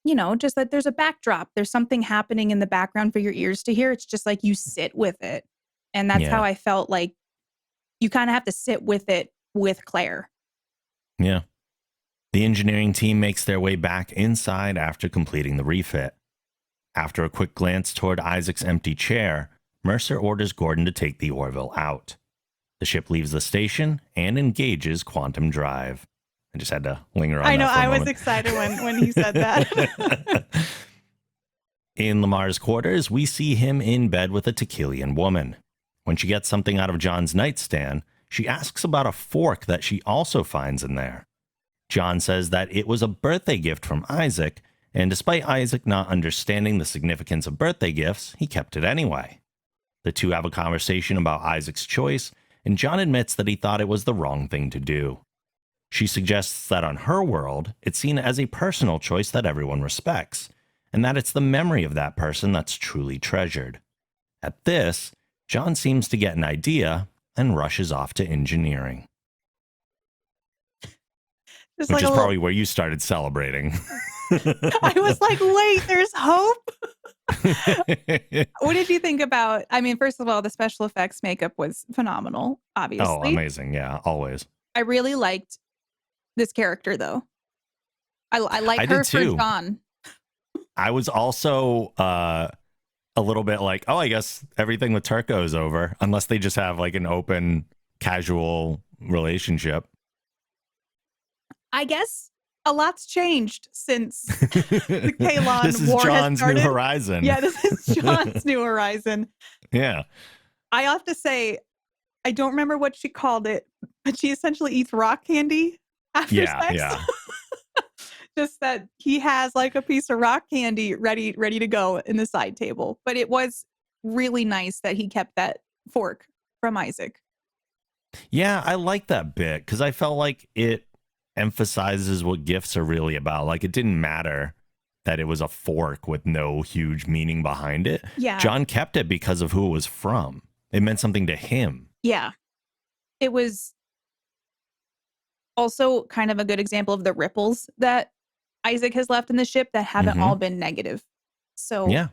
you know, just that there's a backdrop. There's something happening in the background for your ears to hear. It's just like you sit with it. And that's how I felt like you kind of have to sit with it with Claire. Yeah. The engineering team makes their way back inside after completing the refit. After a quick glance toward Isaac's empty chair, Mercer orders Gordon to take the Orville out. The ship leaves the station and engages quantum drive. I just had to linger on that. I know, I was excited when he said that. In Lamar's quarters, we see him in bed with a Tequilian woman. When she gets something out of John's nightstand, she asks about a fork that she also finds in there. John says that it was a birthday gift from Isaac, and despite Isaac not understanding the significance of birthday gifts, he kept it anyway. The two have a conversation about Isaac's choice, and John admits that he thought it was the wrong thing to do. She suggests that on her world, it's seen as a personal choice that everyone respects, and that it's the memory of that person that's truly treasured. At this, John seems to get an idea and rushes off to engineering. Which like is probably where you started celebrating. I was like, wait, there's hope? What did you think about, I mean, first of all, the special effects makeup was phenomenal, obviously. Oh, amazing. Yeah, always. I really liked this character, though. I like her for John. I was also a little bit like, oh, I guess everything with Turco is over, unless they just have like an open, casual relationship. I guess a lot's changed since the Kalon War This is John's new horizon. Yeah, this is John's new horizon. Yeah. I have to say, I don't remember what she called it, but she essentially eats rock candy after sex. Yeah. Just that he has like a piece of rock candy ready to go in the side table. But it was really nice that he kept that fork from Isaac. Yeah, I like that bit because I felt like it emphasizes what gifts are really about. Like it didn't matter that it was a fork with no huge meaning behind it. Yeah. John kept it because of who it was from. It meant something to him. Yeah. It was also kind of a good example of the ripples that Isaac has left in the ship that haven't all been negative. So, yeah,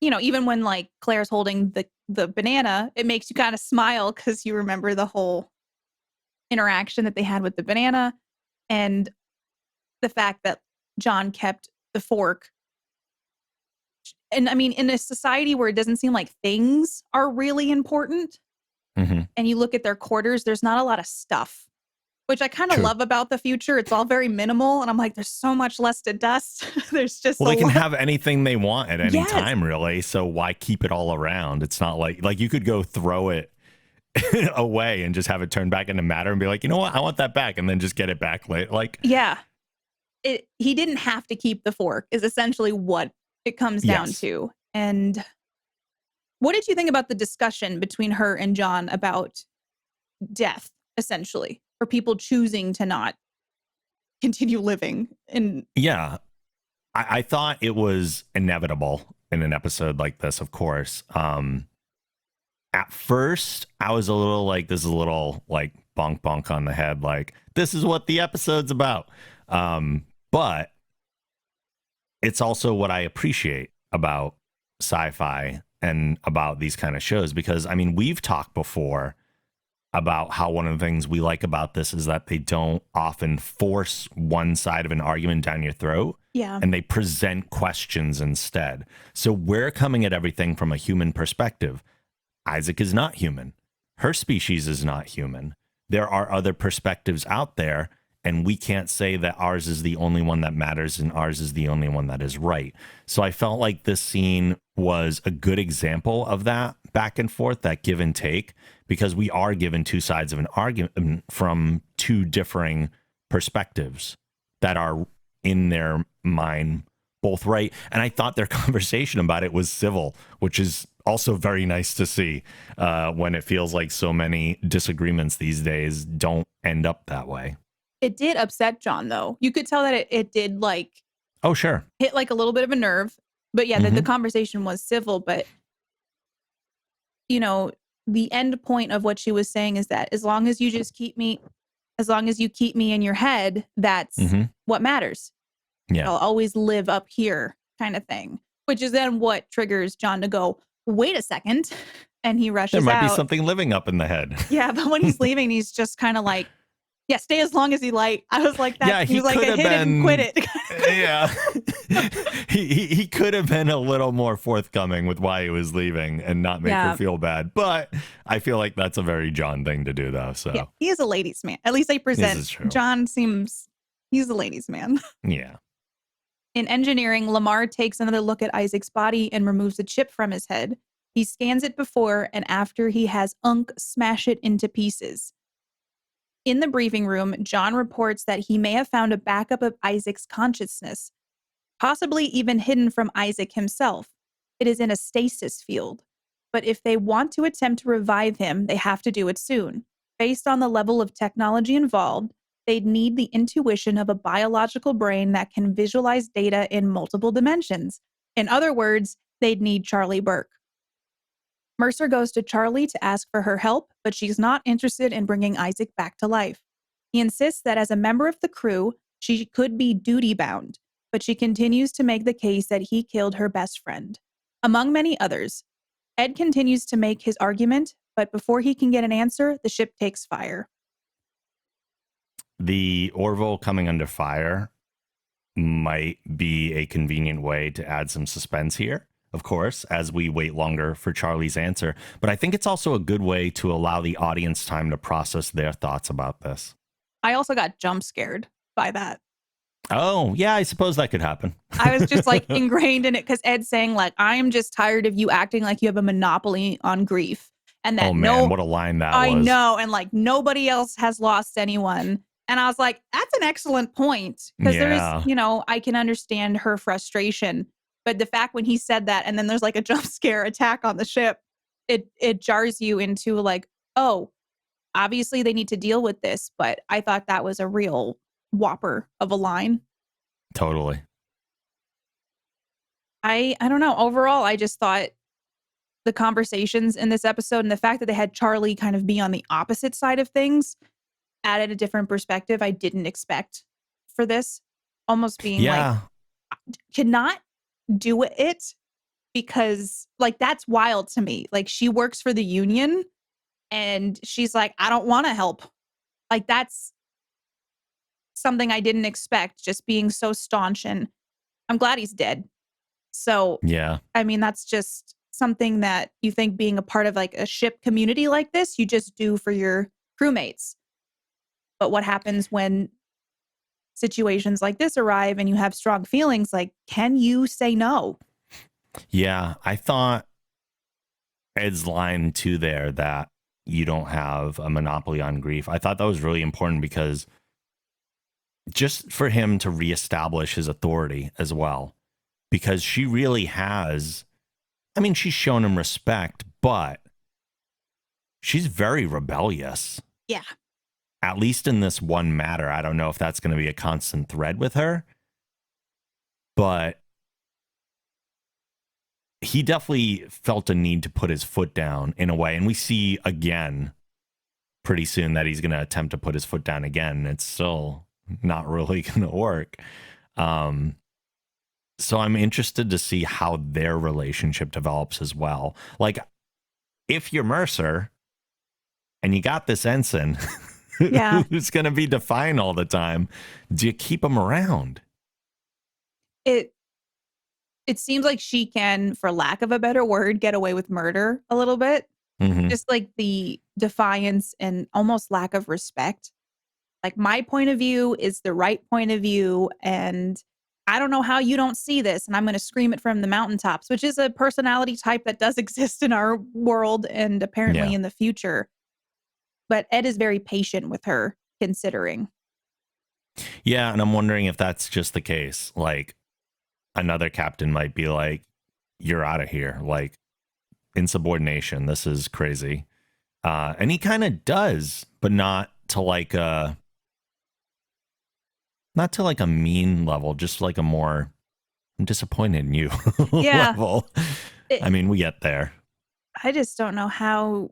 you know, even when like Claire's holding the banana, it makes you kind of smile because you remember the whole interaction that they had with the banana and the fact that John kept the fork And I mean, in a society where it doesn't seem like things are really important, Mm-hmm. and you look at their quarters, there's not a lot of stuff, which I kind of True. love about the future. It's all very minimal. And I'm like, there's so much less to dust. There's just Well, a they can lot. have anything they want at any Yes. time, really. So why keep it all around? It's not like you could go throw it away and just have it turn back into matter and be like, you know what? I want that back, and then just get it back later. Like, Yeah. He didn't have to keep the fork is essentially what it comes down Yes. to. And what did you think about the discussion between her and John about death, essentially, for people choosing to not continue living? And yeah, I thought it was inevitable in an episode like this, of course. At first, I was a little like, this is a little like bonk bonk on the head. Like, this is what the episode's about. But it's also what I appreciate about sci-fi and about these kind of shows, because I mean, we've talked before about how one of the things we like about this is that they don't often force one side of an argument down your throat. yeah, And they present questions instead. So we're coming at everything from a human perspective. Isaac is not human. Her species is not human. There are other perspectives out there, and we can't say that ours is the only one that matters and ours is the only one that is right. So I felt like this scene was a good example of that back and forth, that give and take, because we are given two sides of an argument from two differing perspectives that are in their mind both right. And I thought their conversation about it was civil, which is also very nice to see when it feels like so many disagreements these days don't end up that way. it did upset John, though. You could tell that it did like Oh, sure. hit like a little bit of a nerve. But yeah, the conversation was civil. But, you know, the end point of what she was saying is that as long as you keep me in your head, that's what matters. Yeah. I'll always live up here, kind of thing. Which is then what triggers John to go, wait a second. And he rushes There might out. be something living up in the head. Yeah, but when he's leaving, he's just kind of like, yeah, stay as long as you like. I was like, that. Yeah, he was like, I hit it and quit it. Yeah. he could have been a little more forthcoming with why he was leaving and not make her feel bad. But I feel like that's a very John thing to do, though. So yeah, he is a ladies' man. At least they present. This is true. John seems, he's a ladies' man. Yeah. In engineering, Lamar takes another look at Isaac's body and removes a chip from his head. He scans it before and after he has Unk smash it into pieces. In the briefing room, John reports that he may have found a backup of Isaac's consciousness, possibly even hidden from Isaac himself. It is in a stasis field. But if they want to attempt to revive him, they have to do it soon. Based on the level of technology involved, they'd need the intuition of a biological brain that can visualize data in multiple dimensions. In other words, they'd need Charlie Burke. Mercer goes to Charlie to ask for her help, but she's not interested in bringing Isaac back to life. He insists that as a member of the crew, she could be duty-bound, but she continues to make the case that he killed her best friend. Among many others, Ed continues to make his argument, but before he can get an answer, the ship takes fire. The Orville coming under fire might be a convenient way to add some suspense here, of course, as we wait longer for Charlie's answer. But I think it's also a good way to allow the audience time to process their thoughts about this. I also got jump scared by that. Oh, yeah, I suppose that could happen. I was just like ingrained in it because Ed's saying like, I'm just tired of you acting like you have a monopoly on grief. And that oh, man, what a line that was. I know. And like nobody else has lost anyone. And I was like, that's an excellent point. Because there's, I can understand her frustration. But the fact when he said that and then there's like a jump scare attack on the ship, it jars you into like, oh, obviously they need to deal with this. But I thought that was a real whopper of a line. Totally. I don't know. Overall, I just thought the conversations in this episode and the fact that they had Charlie kind of be on the opposite side of things added a different perspective I didn't expect for this. Almost being like, cannot do it because like that's wild to me. Like she works for the union and she's like, I don't want to help. Like that's something I didn't expect, just being so staunch. And I'm glad he's dead. So, Yeah. I mean, that's just something that you think being a part of like a ship community like this, you just do for your crewmates. But what happens when situations like this arrive and you have strong feelings? Like, can you say no? Yeah. I thought Ed's line too there that you don't have a monopoly on grief. I thought that was really important because just for him to reestablish his authority as well, because she really has, I mean, she's shown him respect, but she's very rebellious. Yeah. At least in this one matter. I don't know if that's going to be a constant thread with her, but he definitely felt a need to put his foot down in a way. And we see again pretty soon that he's going to attempt to put his foot down again. It's still not really going to work. So I'm interested to see how their relationship develops as well. Like, if you're Mercer and you got this ensign Yeah. who's going to be defiant all the time, do you keep him around? It seems like she can, for lack of a better word, get away with murder a little bit. Mm-hmm. Just like the defiance and almost lack of respect. Like, my point of view is the right point of view, and I don't know how you don't see this, and I'm going to scream it from the mountaintops, which is a personality type that does exist in our world and apparently in the future. But Ed is very patient with her, considering. Yeah, and I'm wondering if that's just the case. Like, another captain might be like, you're out of here. Like, insubordination. This is crazy. And he kind of does, but not to like a mean level, just like a more, I'm disappointed in you level. I mean, we get there. I just don't know how.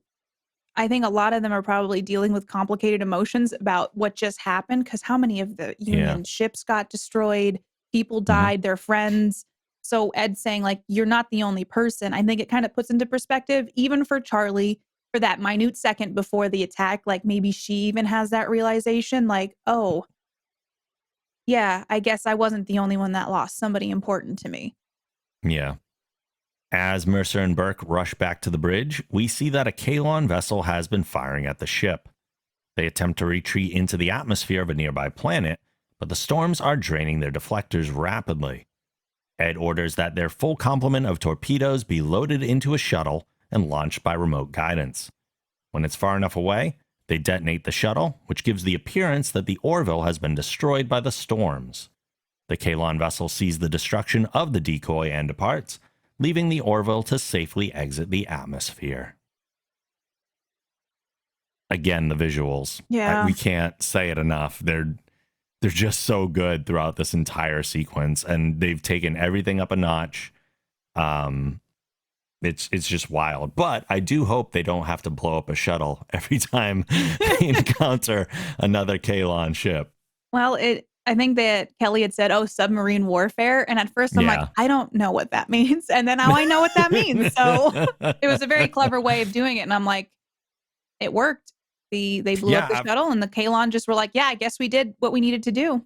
I think a lot of them are probably dealing with complicated emotions about what just happened, because how many of the Union ships got destroyed? People died, their friends. So Ed's saying, like, you're not the only person. I think it kind of puts into perspective, even for Charlie, for that minute second before the attack, like maybe she even has that realization, like, oh, yeah, I guess I wasn't the only one that lost somebody important to me. Yeah. As Mercer and Burke rush back to the bridge, we see that a Kalon vessel has been firing at the ship. They attempt to retreat into the atmosphere of a nearby planet, but the storms are draining their deflectors rapidly. Ed orders that their full complement of torpedoes be loaded into a shuttle and launched by remote guidance. When it's far enough away, they detonate the shuttle, which gives the appearance that the Orville has been destroyed by the storms. The Kalon vessel sees the destruction of the decoy and departs, leaving the Orville to safely exit the atmosphere. Again, the visuals. Yeah. We can't say it enough. They're just so good throughout this entire sequence, and they've taken everything up a notch. It's just wild. But I do hope they don't have to blow up a shuttle every time they encounter another Kalon ship. Well, I think that Kelly had said, oh, submarine warfare. And at first I'm like, I don't know what that means. And then now I know what that means. So it was a very clever way of doing it. And I'm like, it worked. They blew up the shuttle, and the Kalon just were like, yeah, I guess we did what we needed to do.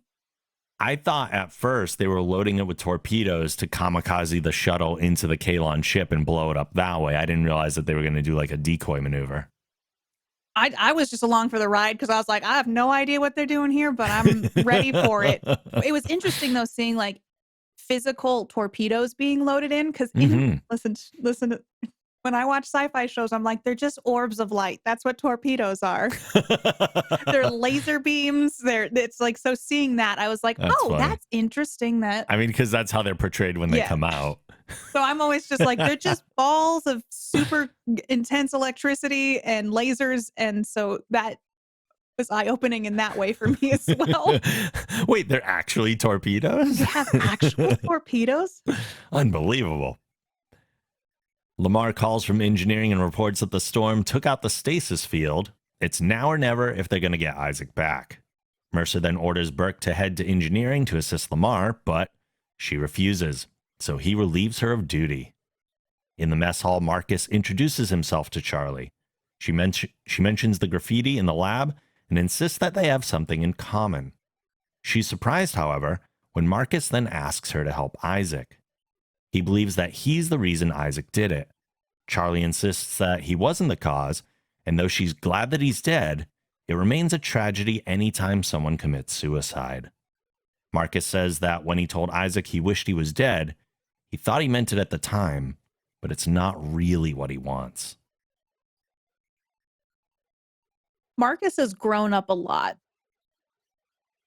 I thought at first they were loading it with torpedoes to kamikaze the shuttle into the Kalon ship and blow it up that way. I didn't realize that they were going to do like a decoy maneuver. I was just along for the ride because I was like, I have no idea what they're doing here, but I'm ready for it. It was interesting, though, seeing like physical torpedoes being loaded in, because listen, when I watch sci-fi shows, I'm like, they're just orbs of light. That's what torpedoes are. They're laser beams. It's like, so seeing that, I was like, that's interesting. I mean, because that's how they're portrayed when they come out. So I'm always just like, they're just balls of super intense electricity and lasers. And so that was eye-opening in that way for me as well. Wait, they're actually torpedoes? They have actual torpedoes? Unbelievable. Lamar calls from engineering and reports that the storm took out the stasis field. It's now or never if they're going to get Isaac back. Mercer then orders Burke to head to engineering to assist Lamar, but she refuses, so he relieves her of duty. In the mess hall, Marcus introduces himself to Charlie. She mentions the graffiti in the lab and insists that they have something in common. She's surprised, however, when Marcus then asks her to help Isaac. He believes that he's the reason Isaac did it. Charlie insists that he wasn't the cause, and though she's glad that he's dead, it remains a tragedy anytime someone commits suicide. Marcus says that when he told Isaac he wished he was dead, he thought he meant it at the time, but it's not really what he wants. Marcus has grown up a lot.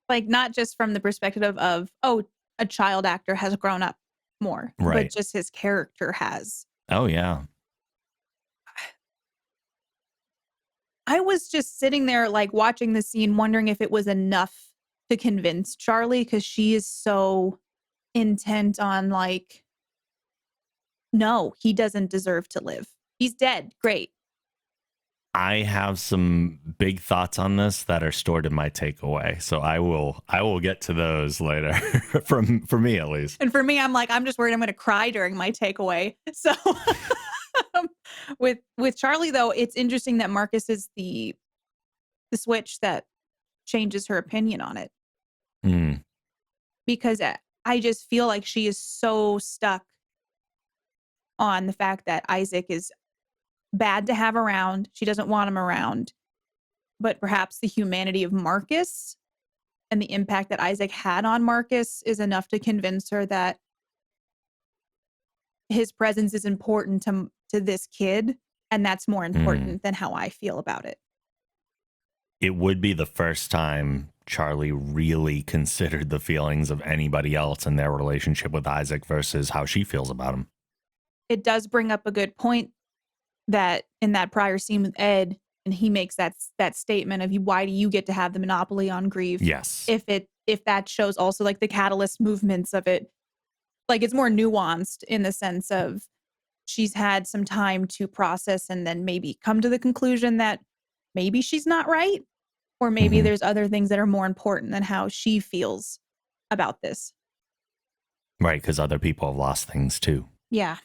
Like, not just from the perspective of, oh, a child actor has grown up more, Right. but just his character has. Oh, yeah. I was just sitting there, like, watching the scene, wondering if it was enough to convince Charlie, because she is so intent on, like, no, he doesn't deserve to live. He's dead. Great. I have some big thoughts on this that are stored in my takeaway, so I will get to those later. For me at least. And for me, I'm like, I'm just worried I'm going to cry during my takeaway. So with Charlie, though, it's interesting that Marcus is the switch that changes her opinion on it. Mm. Because I just feel like she is so stuck on the fact that Isaac is bad to have around. She doesn't want him around. But perhaps the humanity of Marcus and the impact that Isaac had on Marcus is enough to convince her that his presence is important to this kid, and that's more important than how I feel about it. It would be the first time Charlie really considered the feelings of anybody else in their relationship with Isaac versus how she feels about him. It does bring up a good point that in that prior scene with Ed, and he makes that statement of, why do you get to have the monopoly on grief? Yes. If that shows also like the catalyst movements of it, like it's more nuanced in the sense of she's had some time to process and then maybe come to the conclusion that maybe she's not right, or maybe there's other things that are more important than how she feels about this. Right, because other people have lost things too. Yeah.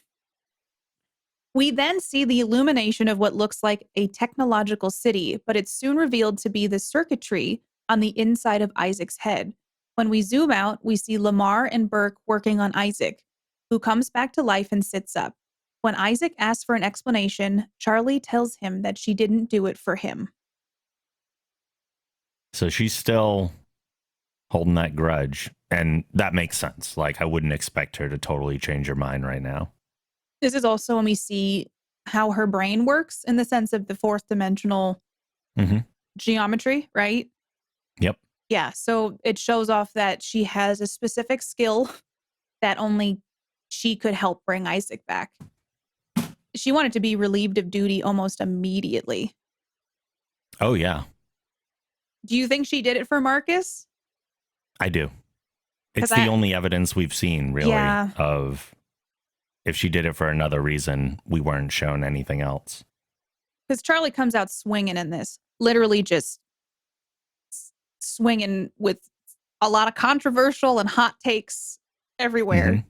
We then see the illumination of what looks like a technological city, but it's soon revealed to be the circuitry on the inside of Isaac's head. When we zoom out, we see Lamar and Burke working on Isaac, who comes back to life and sits up. When Isaac asks for an explanation, Charlie tells him that she didn't do it for him. So she's still holding that grudge, and that makes sense. Like, I wouldn't expect her to totally change her mind right now. This is also when we see how her brain works in the sense of the fourth dimensional geometry, right? Yep. Yeah, so it shows off that she has a specific skill that only she could help bring Isaac back. She wanted to be relieved of duty almost immediately. Oh, yeah. Do you think she did it for Marcus? I do. It's the only evidence we've seen, really, of if she did it for another reason, we weren't shown anything else. Because Charlie comes out swinging in this, literally just swinging with a lot of controversial and hot takes everywhere.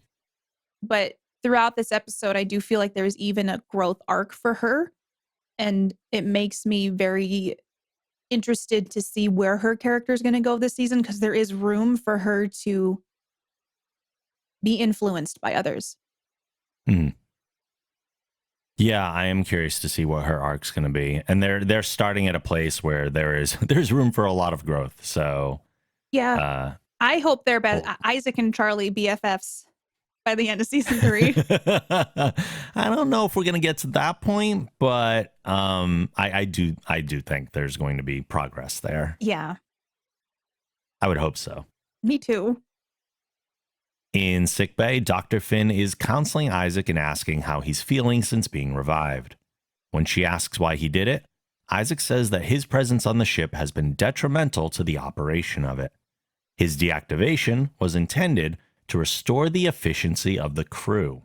But throughout this episode, I do feel like there's even a growth arc for her. And it makes me very interested to see where her character is going to go this season, because there is room for her to be influenced by others. Yeah, I am curious to see what her arc's going to be, and they're starting at a place where there's room for a lot of growth. So yeah, I hope they're Isaac and Charlie BFFs by the end of season 3. I don't know if we're going to get to that point, but I do think there's going to be progress there. Yeah, I would hope so. Me too. In sickbay, Dr. Finn is counseling Isaac and asking how he's feeling since being revived. When she asks why he did it, Isaac says that his presence on the ship has been detrimental to the operation of it. His deactivation was intended to restore the efficiency of the crew.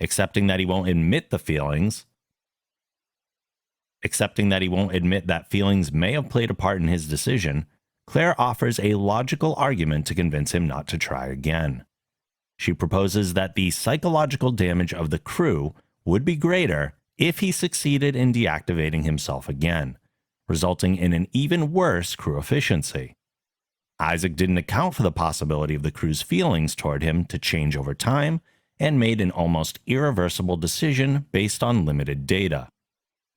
Accepting that he won't admit that feelings may have played a part in his decision, Claire offers a logical argument to convince him not to try again. She proposes that the psychological damage of the crew would be greater if he succeeded in deactivating himself again, resulting in an even worse crew efficiency. Isaac didn't account for the possibility of the crew's feelings toward him to change over time, and made an almost irreversible decision based on limited data.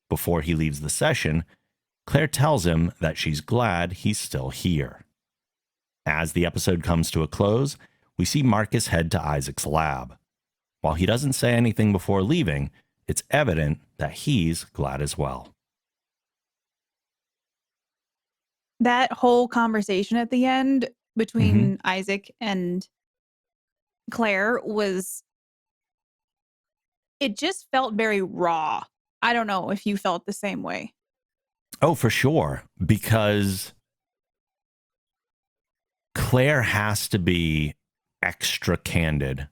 Before he leaves the session, Claire tells him that she's glad he's still here. As the episode comes to a close, we see Marcus head to Isaac's lab. While he doesn't say anything before leaving, it's evident that he's glad as well. That whole conversation at the end between Isaac and Claire it just felt very raw. I don't know if you felt the same way. Oh, for sure. Because Claire has to be extra candid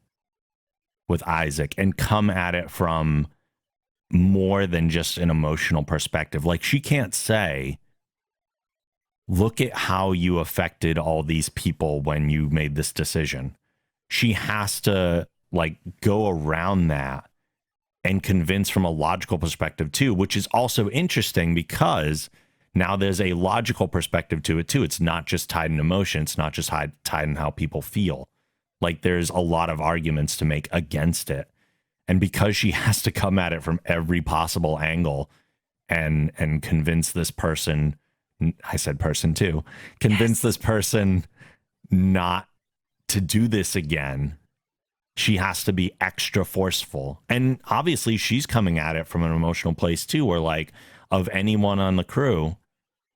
with Isaac and come at it from more than just an emotional perspective. Like, she can't say, look at how you affected all these people when you made this decision. She has to go around that and convince from a logical perspective too, which is also interesting because now there's a logical perspective to it too. It's not just tied in emotion. It's not just tied in how people feel. Like, there's a lot of arguments to make against it. And because she has to come at it from every possible angle and convince this person, I said person too, convince this person not to do this again, she has to be extra forceful. And obviously she's coming at it from an emotional place too, where of anyone on the crew,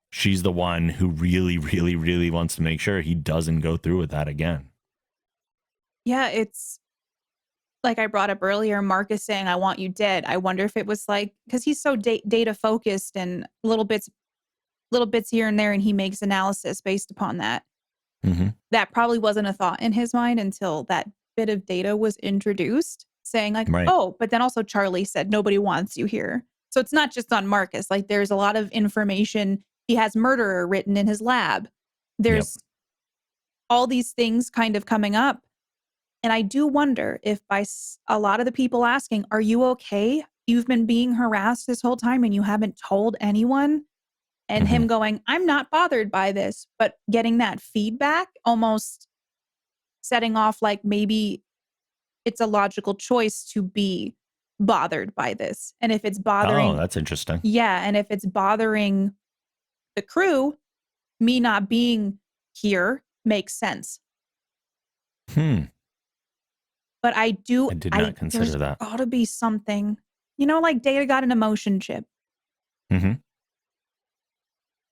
she's the one who really, really, really wants to make sure he doesn't go through with that again. Yeah, it's like I brought up earlier, Marcus saying, I want you dead. I wonder if it was because he's so data focused and little bits here and there, and he makes analysis based upon that. That probably wasn't a thought in his mind until that bit of data was introduced, saying right. Oh, but then also Charlie said, nobody wants you here. So it's not just on Marcus. There's a lot of information. He has murderer written in his lab. There's all these things kind of coming up. And I do wonder if by a lot of the people asking, are you okay? You've been being harassed this whole time and you haven't told anyone. And him going, I'm not bothered by this, but getting that feedback, almost setting off maybe it's a logical choice to be bothered by this. And if it's bothering... Oh, that's interesting. Yeah, and if it's bothering the crew, me not being here makes sense. But I did not consider that. There's got to be something, Data got an emotion chip.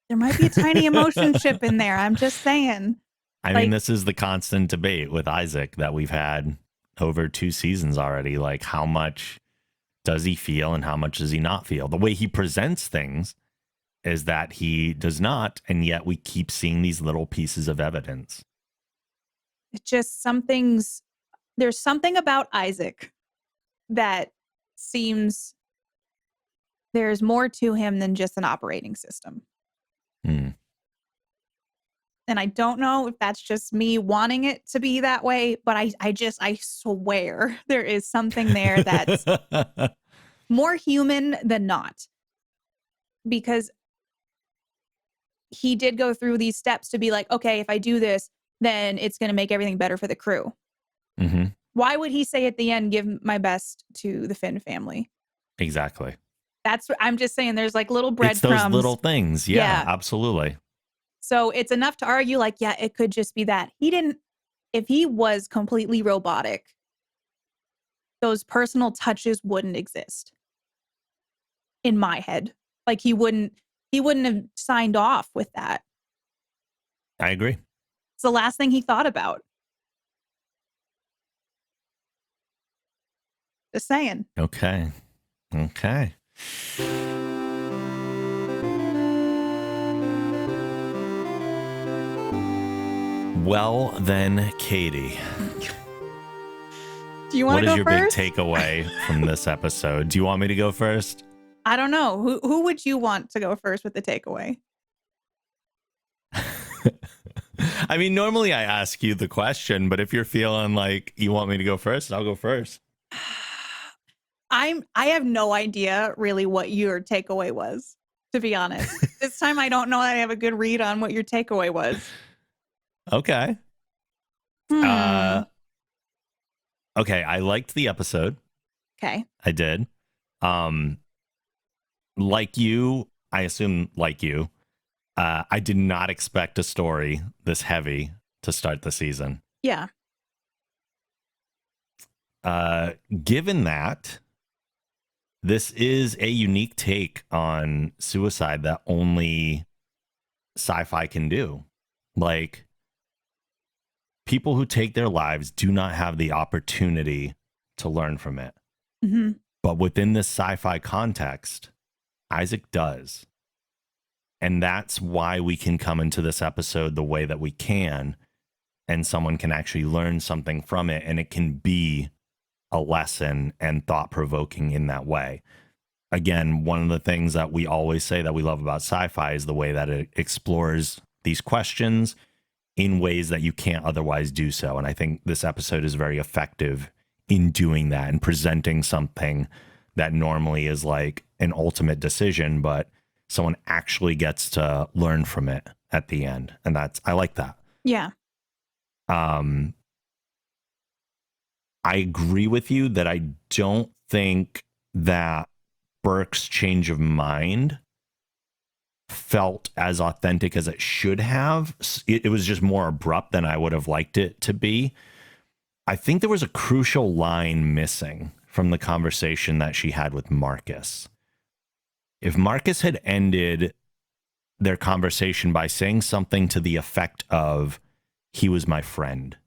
There might be a tiny emotion chip in there. I'm just saying. I mean, this is the constant debate with Isaac that we've had over 2 seasons already. How much does he feel and how much does he not feel? The way he presents things is that he does not, and yet we keep seeing these little pieces of evidence. It's just there's something about Isaac that seems there's more to him than just an operating system. And I don't know if that's just me wanting it to be that way, but I swear there is something there that's more human than not. Because he did go through these steps to be okay, if I do this, then it's going to make everything better for the crew. Why would he say at the end, give my best to the Finn family? Exactly. That's what I'm just saying. There's little breadcrumbs. It's those little things. Yeah, absolutely. So it's enough to argue it could just be that. If he was completely robotic, those personal touches wouldn't exist in my head. He wouldn't have signed off with that. I agree. It's the last thing he thought about. Just saying. Okay. Well, then, Katie. Do you want to go first? What is your big takeaway from this episode? Do you want me to go first? I don't know. Who would you want to go first with the takeaway? I mean, normally I ask you the question, but if you're feeling like you want me to go first, I'll go first. I have no idea really what your takeaway was, to be honest. This time I don't know that I have a good read on what your takeaway was. Okay. Okay, I liked the episode. Okay. I did. Um, like you, I assume like you, I did not expect a story this heavy to start the season. Yeah. Given that this is a unique take on suicide that only sci-fi can do. Like, people who take their lives do not have the opportunity to learn from it. Hmm. But within this sci-fi context, Isaac does. And that's why we can come into this episode the way that we can, and someone can actually learn something from it, and it can be a lesson and thought-provoking in that way. Again, one of the things that we always say that we love about sci-fi is the way that it explores these questions in ways that you can't otherwise do so. And I think this episode is very effective in doing that and presenting something that normally is like an ultimate decision, but someone actually gets to learn from it at the end. And I like that. Yeah. I agree with you that I don't think that Burke's change of mind felt as authentic as it should have. It was just more abrupt than I would have liked it to be. I think there was a crucial line missing from the conversation that she had with Marcus. If Marcus had ended their conversation by saying something to the effect of, "He was my friend,"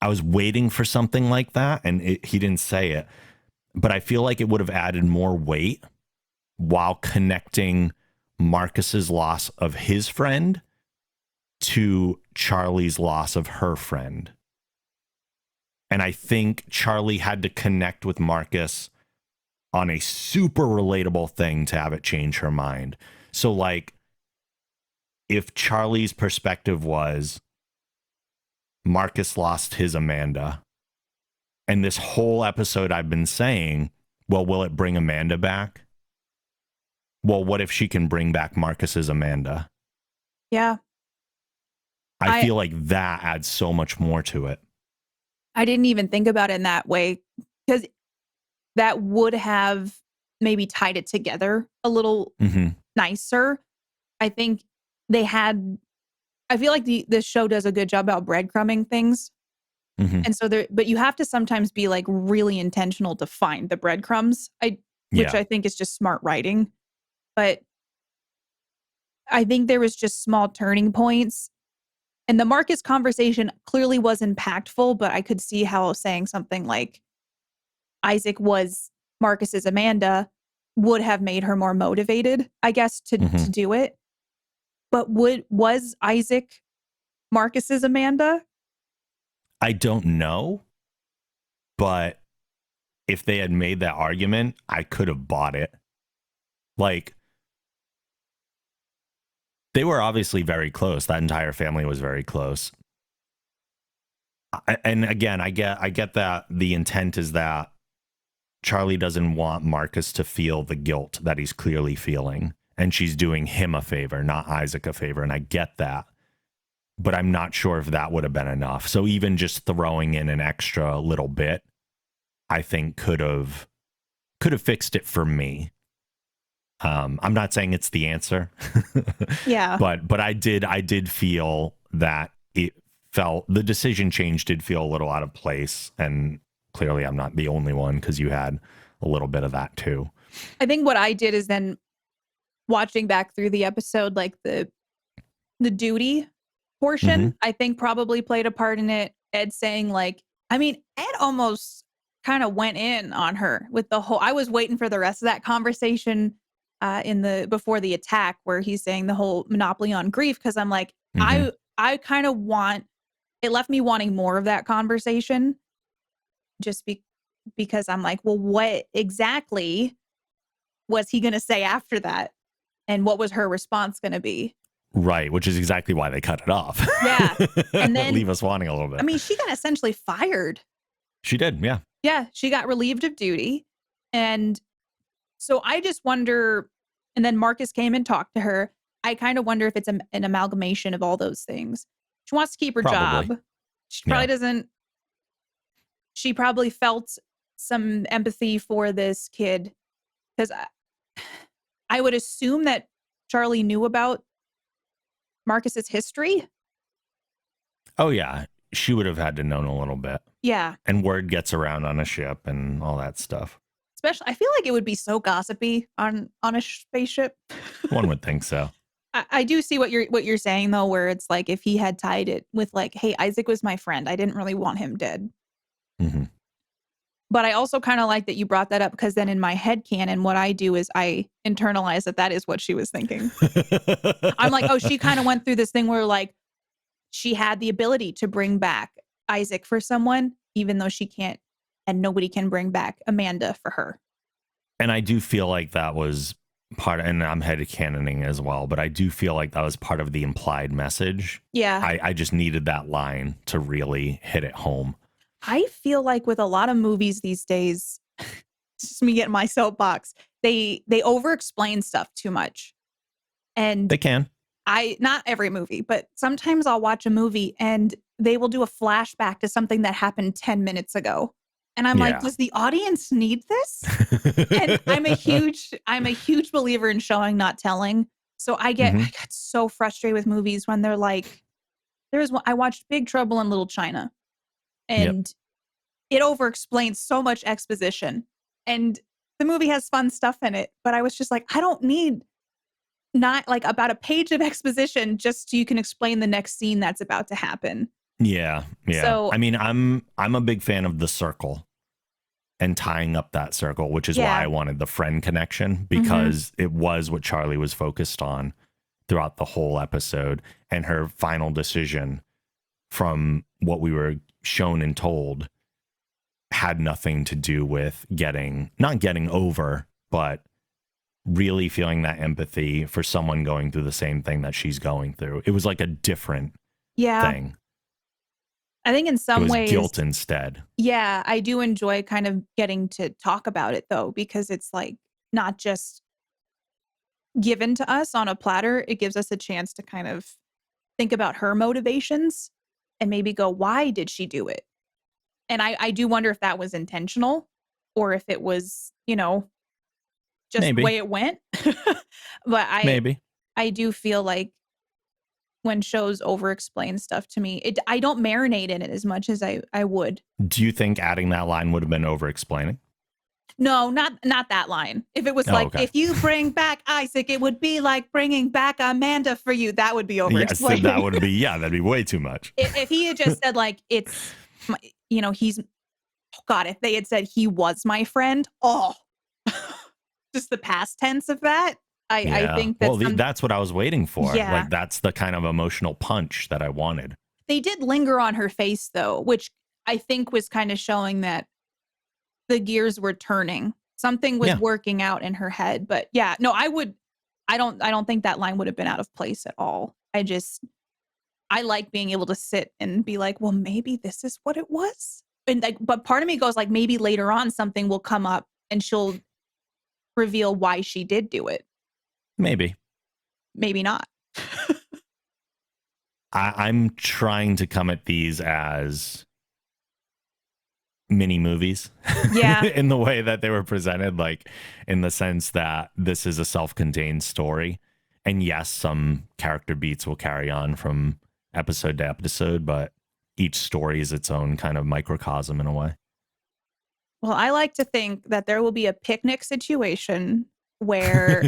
I was waiting for something like that, and he didn't say it. But I feel like it would have added more weight while connecting Marcus's loss of his friend to Charlie's loss of her friend. And I think Charlie had to connect with Marcus on a super relatable thing to have it change her mind. So, like, if Charlie's perspective was Marcus lost his Amanda, and this whole episode I've been saying, well, will it bring Amanda back? Well, what if she can bring back Marcus's Amanda? Yeah. I feel like that adds so much more to it. I didn't even think about it in that way, because that would have maybe tied it together a little nicer. I think I feel like the show does a good job about breadcrumbing things. And so but you have to sometimes be like really intentional to find the breadcrumbs, which I think is just smart writing. But I think there was just small turning points. And the Marcus conversation clearly was impactful, but I could see how saying something like Isaac was Marcus's Amanda would have made her more motivated, I guess, to do it. But was Isaac Marcus's Amanda? I don't know, but if they had made that argument, I could have bought it. Like, they were obviously very close. That entire family was very close. And again, I get that the intent is that Charlie doesn't want Marcus to feel the guilt that he's clearly feeling. And she's doing him a favor, not Isaac a favor. And I get that. But I'm not sure if that would have been enough. So even just throwing in an extra little bit, I think could have fixed it for me. I'm not saying it's the answer. Yeah. But I did feel that the decision change did feel a little out of place. And clearly I'm not the only one, because you had a little bit of that too. I think what I did is then watching back through the episode, like the duty portion, I think probably played a part in it. Ed saying like, I mean, Ed almost kind of went in on her with the whole, I was waiting for the rest of that conversation before the attack, where he's saying the whole monopoly on grief. Cause I'm like, I kind of it left me wanting more of that conversation, just because I'm like, well, what exactly was he going to say after that? And what was her response going to be? Right, which is exactly why they cut it off. Yeah. And then leave us wanting a little bit. I mean, she got essentially fired. She did, yeah. Yeah, she got relieved of duty. And so I just wonder, and then Marcus came and talked to her. I kind of wonder if it's an amalgamation of all those things. She wants to keep her job. She probably doesn't. she probably felt some empathy for this kid because I would assume that Charlie knew about Marcus's history. Oh, yeah. She would have had to know a little bit. Yeah. And word gets around on a ship and all that stuff. Especially, I feel like it would be so gossipy on a spaceship. One would think so. I do see what you're saying though, where it's like if he had tied it with like, hey, Isaac was my friend. I didn't really want him dead. Mm-hmm. But I also kind of like that you brought that up because then in my head canon, what I do is I internalize that is what she was thinking. I'm like, oh, she kind of went through this thing where like she had the ability to bring back Isaac for someone, even though she can't, and nobody can bring back Amanda for her. And I do feel like that was part, and I'm headcanoning as well, but I do feel like that was part of the implied message. Yeah. I just needed that line to really hit it home. I feel like with a lot of movies these days, it's just me getting my soapbox, they over-explain stuff too much. And they can. Not every movie, but sometimes I'll watch a movie and they will do a flashback to something that happened 10 minutes ago. And I'm like, does the audience need this? And I'm a huge believer in showing, not telling. So I get so frustrated with movies when they're like, I watched Big Trouble in Little China and it over explains so much exposition and the movie has fun stuff in it. But I was just like, I don't need not like about a page of exposition just so you can explain the next scene that's about to happen. Yeah. So, I mean, I'm a big fan of the circle and tying up that circle, which is why I wanted the friend connection, because it was what Charlie was focused on throughout the whole episode. And her final decision from what we were shown and told had nothing to do with not getting over, but really feeling that empathy for someone going through the same thing that she's going through. It was like a different thing. I think in some ways guilt instead. Yeah, I do enjoy kind of getting to talk about it though, because it's like not just given to us on a platter. It gives us a chance to kind of think about her motivations and maybe go, why did she do it? And I do wonder if that was intentional or if it was, just maybe the way it went. But I do feel like when shows over-explain stuff to me, I don't marinate in it as much as I would. Do you think adding that line would have been over-explaining? No, not that line. If it was if you bring back Isaac, it would be like bringing back Amanda for you. That would be over-explaining. Yes, that would be, that'd be way too much. If he had just said like, it's, he's, God, if they had said he was my friend, just the past tense of that. I think that's what I was waiting for. Yeah. Like that's the kind of emotional punch that I wanted. They did linger on her face though, which I think was kind of showing that the gears were turning. Something was working out in her head. But I don't think that line would have been out of place at all. I like being able to sit and be like, well, maybe this is what it was. And but part of me goes like, maybe later on something will come up and she'll reveal why she did do it. Maybe not. I'm trying to come at these as mini movies. In the way that they were presented, like in the sense that this is a self-contained story. And yes, some character beats will carry on from episode to episode, but each story is its own kind of microcosm in a way. Well, I like to think that there will be a picnic situation where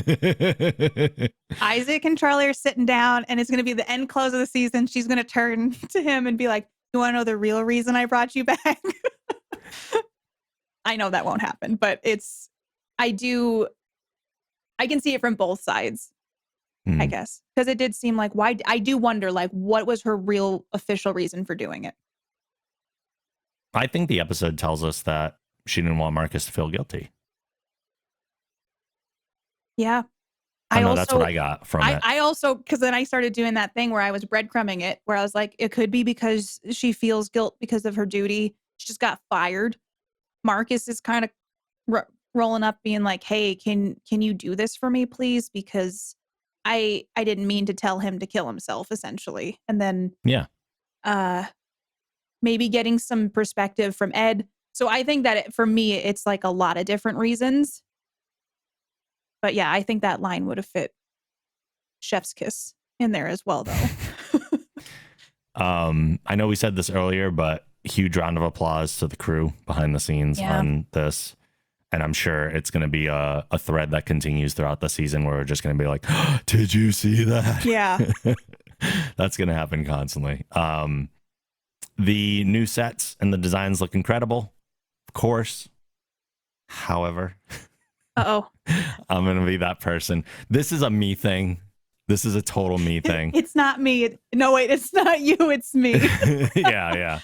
Isaac and Charlie are sitting down and it's going to be the end close of the season. She's going to turn to him and be like, you want to know the real reason I brought you back? I know that won't happen, but I can see it from both sides, I guess. Because it did seem like, why? I do wonder, like, what was her real official reason for doing it? I think the episode tells us that she didn't want Marcus to feel guilty. Yeah. That's what I got from it. I also, because then I started doing that thing where I was breadcrumbing it, where I was like, it could be because she feels guilt because of her duty. She just got fired. Marcus is kind of rolling up being like, hey, can you do this for me, please? Because I didn't mean to tell him to kill himself, essentially. And then maybe getting some perspective from Ed So I think that for me, it's like a lot of different reasons. But yeah, I think that line would have fit Chef's Kiss in there as well, though. I know we said this earlier, but huge round of applause to the crew behind the scenes on this. And I'm sure it's going to be a thread that continues throughout the season where we're just going to be like, oh, did you see that? Yeah. That's going to happen constantly. The new sets and the designs look incredible, of course. However, uh-oh, I'm going to be that person. This is a me thing. This is a total me thing. It's not me. No, wait, it's not you. It's me. Yeah.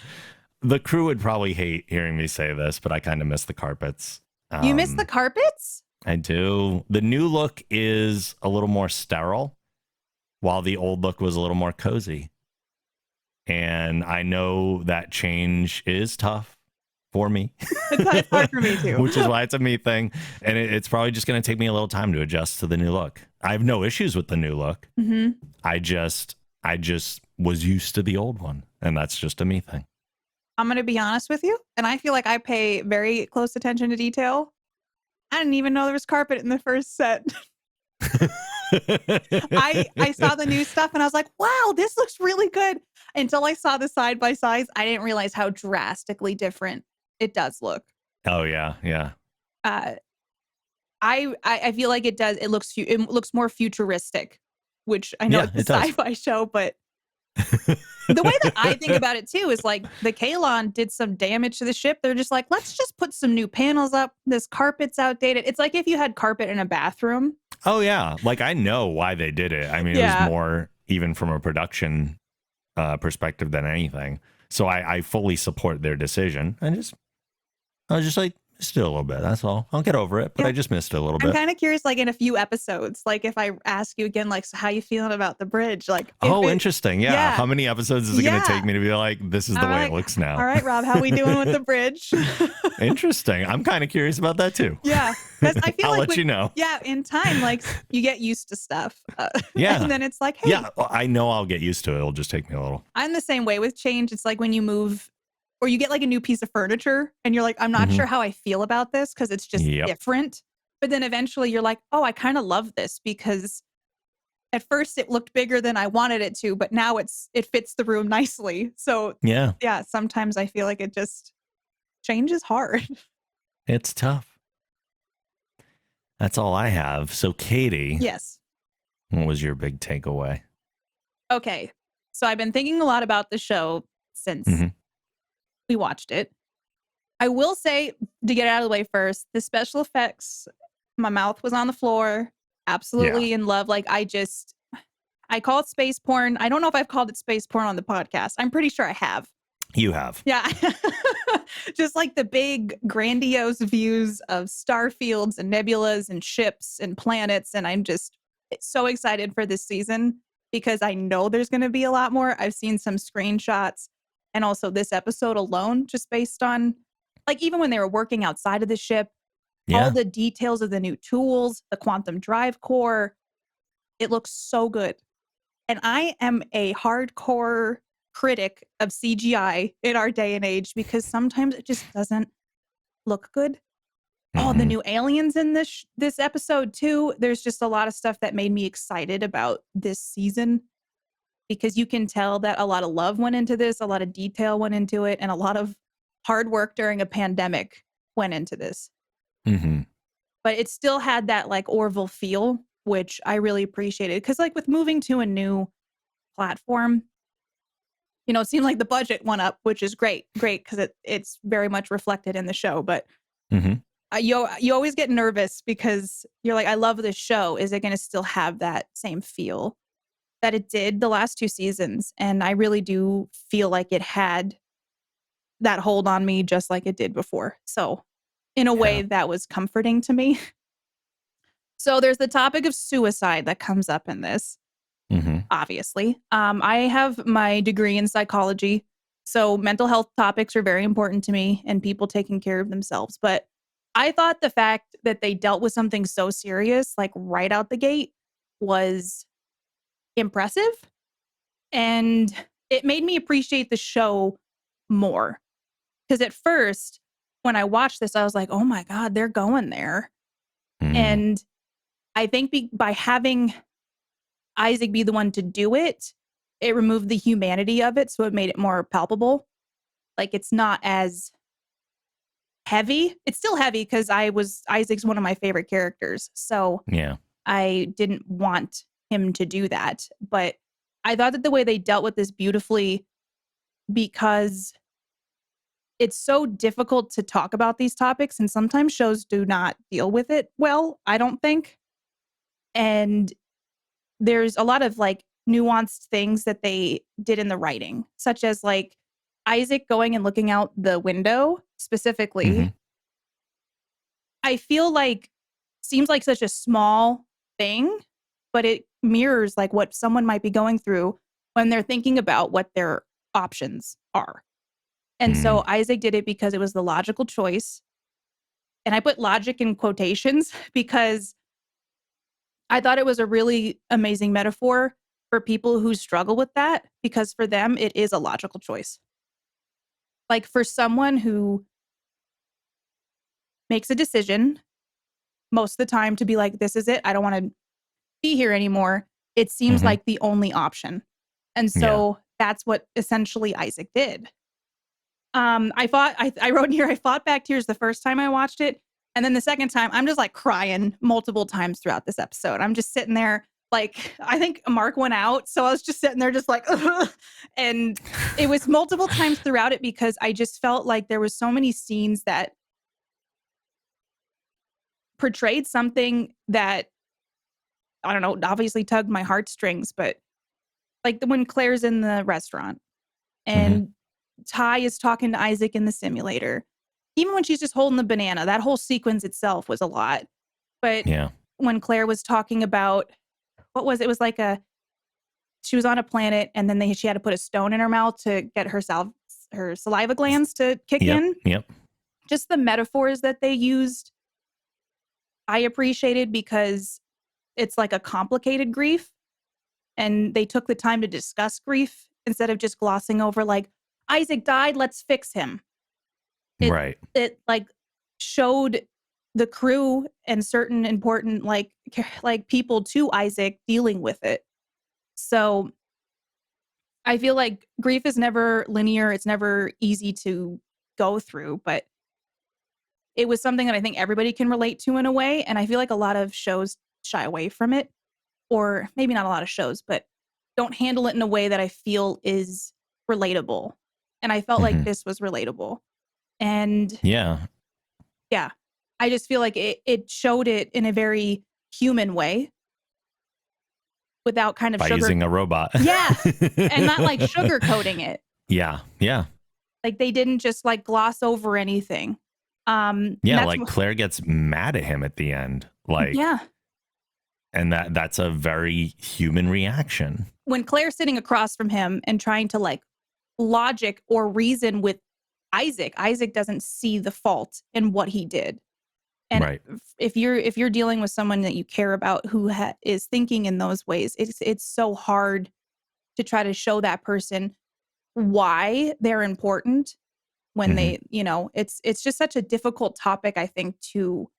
The crew would probably hate hearing me say this, but I kind of miss the carpets. You miss the carpets? I do. The new look is a little more sterile, while the old look was a little more cozy. And I know that change is tough for me. It's hard for me too. Which is why it's a me thing. And it's probably just going to take me a little time to adjust to the new look. I have no issues with the new look. Mm-hmm. I just was used to the old one. And that's just a me thing. I'm going to be honest with you. And I feel like I pay very close attention to detail. I didn't even know there was carpet in the first set. I saw the new stuff and I was like, wow, this looks really good. Until I saw the side by sides, I didn't realize how drastically different it does look. Oh, yeah. Yeah. I feel like it does. It looks more futuristic, which I know it's a sci-fi show, but the way that I think about it too is like the Kalon did some damage to the ship. They're just like, let's just put some new panels up. This carpet's outdated. It's like if you had carpet in a bathroom. Oh, yeah. Like I know why they did it. I mean, it was more even from a production perspective than anything. So I fully support their decision. I was just like, missed it a little bit. That's all. I'll get over it, but I just missed it a little bit. I'm kind of curious, like in a few episodes, like if I ask you again, like, so how you feeling about the bridge? Like, interesting. Yeah. How many episodes is it going to take me to be like, this is the way it looks now? All right, Rob, how we doing with the bridge? Interesting. I'm kind of curious about that too. Yeah. Because I feel I'll let you know. Yeah. In time, like you get used to stuff. Yeah. And then it's like, hey. Yeah, I know I'll get used to it. It'll just take me a little. I'm the same way with change. It's like when you move or you get like a new piece of furniture and you're like, I'm not sure how I feel about this because it's just different. But then eventually you're like, oh, I kind of love this because at first it looked bigger than I wanted it to, but now it fits the room nicely. So yeah, sometimes I feel like it just change is hard. It's tough. That's all I have. So Katie. Yes. What was your big takeaway? Okay. So I've been thinking a lot about the show since we watched it. I will say, to get it out of the way first, the special effects, my mouth was on the floor. Absolutely in love. Like I call it space porn. I don't know if I've called it space porn on the podcast. I'm pretty sure I have. You have. Yeah. Just like the big grandiose views of star fields and nebulas and ships and planets. And I'm just so excited for this season because I know there's going to be a lot more. I've seen some screenshots and also this episode alone, just based on like even when they were working outside of the ship, all the details of the new tools, the quantum drive core, it looks so good. And I am a hardcore critic of CGI in our day and age because sometimes it just doesn't look good. Oh, the new aliens in this episode too. There's just a lot of stuff that made me excited about this season because you can tell that a lot of love went into this, a lot of detail went into it, and a lot of hard work during a pandemic went into this. But it still had that like Orville feel, which I really appreciated because like with moving to a new platform, you know, it seemed like the budget went up, which is great because it's very much reflected in the show. But you always get nervous because you're like, I love this show. Is it going to still have that same feel that it did the last 2 seasons? And I really do feel like it had that hold on me just like it did before. So in a way that was comforting to me. So there's the topic of suicide that comes up in this. Obviously. I have my degree in psychology, so mental health topics are very important to me and people taking care of themselves. But I thought the fact that they dealt with something so serious, like right out the gate, was impressive. And it made me appreciate the show more. Because at first, when I watched this, I was like, oh my God, they're going there. Mm, And I think by having Isaac be the one to do it, it removed the humanity of it. So it made it more palpable. Like it's not as heavy. It's still heavy because Isaac's one of my favorite characters. So yeah. I didn't want him to do that. But I thought that the way they dealt with this beautifully, because it's so difficult to talk about these topics, and sometimes shows do not deal with it well, I don't think. And there's a lot of like nuanced things that they did in the writing, such as like Isaac going and looking out the window Hmm. specifically. I feel like seems like such a small thing, but it mirrors like what someone might be going through when they're thinking about what their options are. And so Mm, Isaac did it because it was the logical choice. And I put logic in quotations because I thought it was a really amazing metaphor for people who struggle with that, because for them, it is a logical choice. Like for someone who makes a decision most of the time to be like, this is it, I don't want to be here anymore, it seems hmm. like the only option. And Yeah. so that's what essentially Isaac did. I wrote in here, I fought back tears the first time I watched it. And then the second time, I'm just like crying multiple times throughout this episode. I'm just sitting there, like, I think Mark went out. So I was just sitting there, just like, ugh. And it was multiple times throughout it because I just felt like there was so many scenes that portrayed something that, I don't know, obviously tugged my heartstrings, but like when Claire's in the restaurant Hmm. and Ty is talking to Isaac in the simulator. Even when she's just holding the banana, that whole sequence itself was a lot. But Yeah. when Claire was talking about what was it? It was like she was on a planet and then she had to put a stone in her mouth to get her saliva glands to kick Yep. in. Yep. Just the metaphors that they used, I appreciated because it's like a complicated grief, and they took the time to discuss grief instead of just glossing over like Isaac died, let's fix him. It Right. it, like, showed the crew and certain important, like, people to Isaac dealing with it. So, I feel like grief is never linear, it's never easy to go through, but it was something that I think everybody can relate to in a way, and I feel like a lot of shows shy away from it, or maybe not a lot of shows, but don't handle it in a way that I feel is relatable, and I felt like Hmm. this was relatable. And Yeah. yeah. I just feel like it showed it in a very human way without kind of By using a robot. yeah, and not like sugarcoating it. Yeah. Yeah. Like they didn't just like gloss over anything. And Yeah. that's Like Claire gets mad at him at the end. Like, yeah. and that's a very human reaction. When Claire's sitting across from him and trying to like logic or reason with Isaac, Isaac doesn't see the fault in what he did. And Right. if you're dealing with someone that you care about who is thinking in those ways, it's so hard to try to show that person why they're important when Hmm. it's just such a difficult topic, I think, to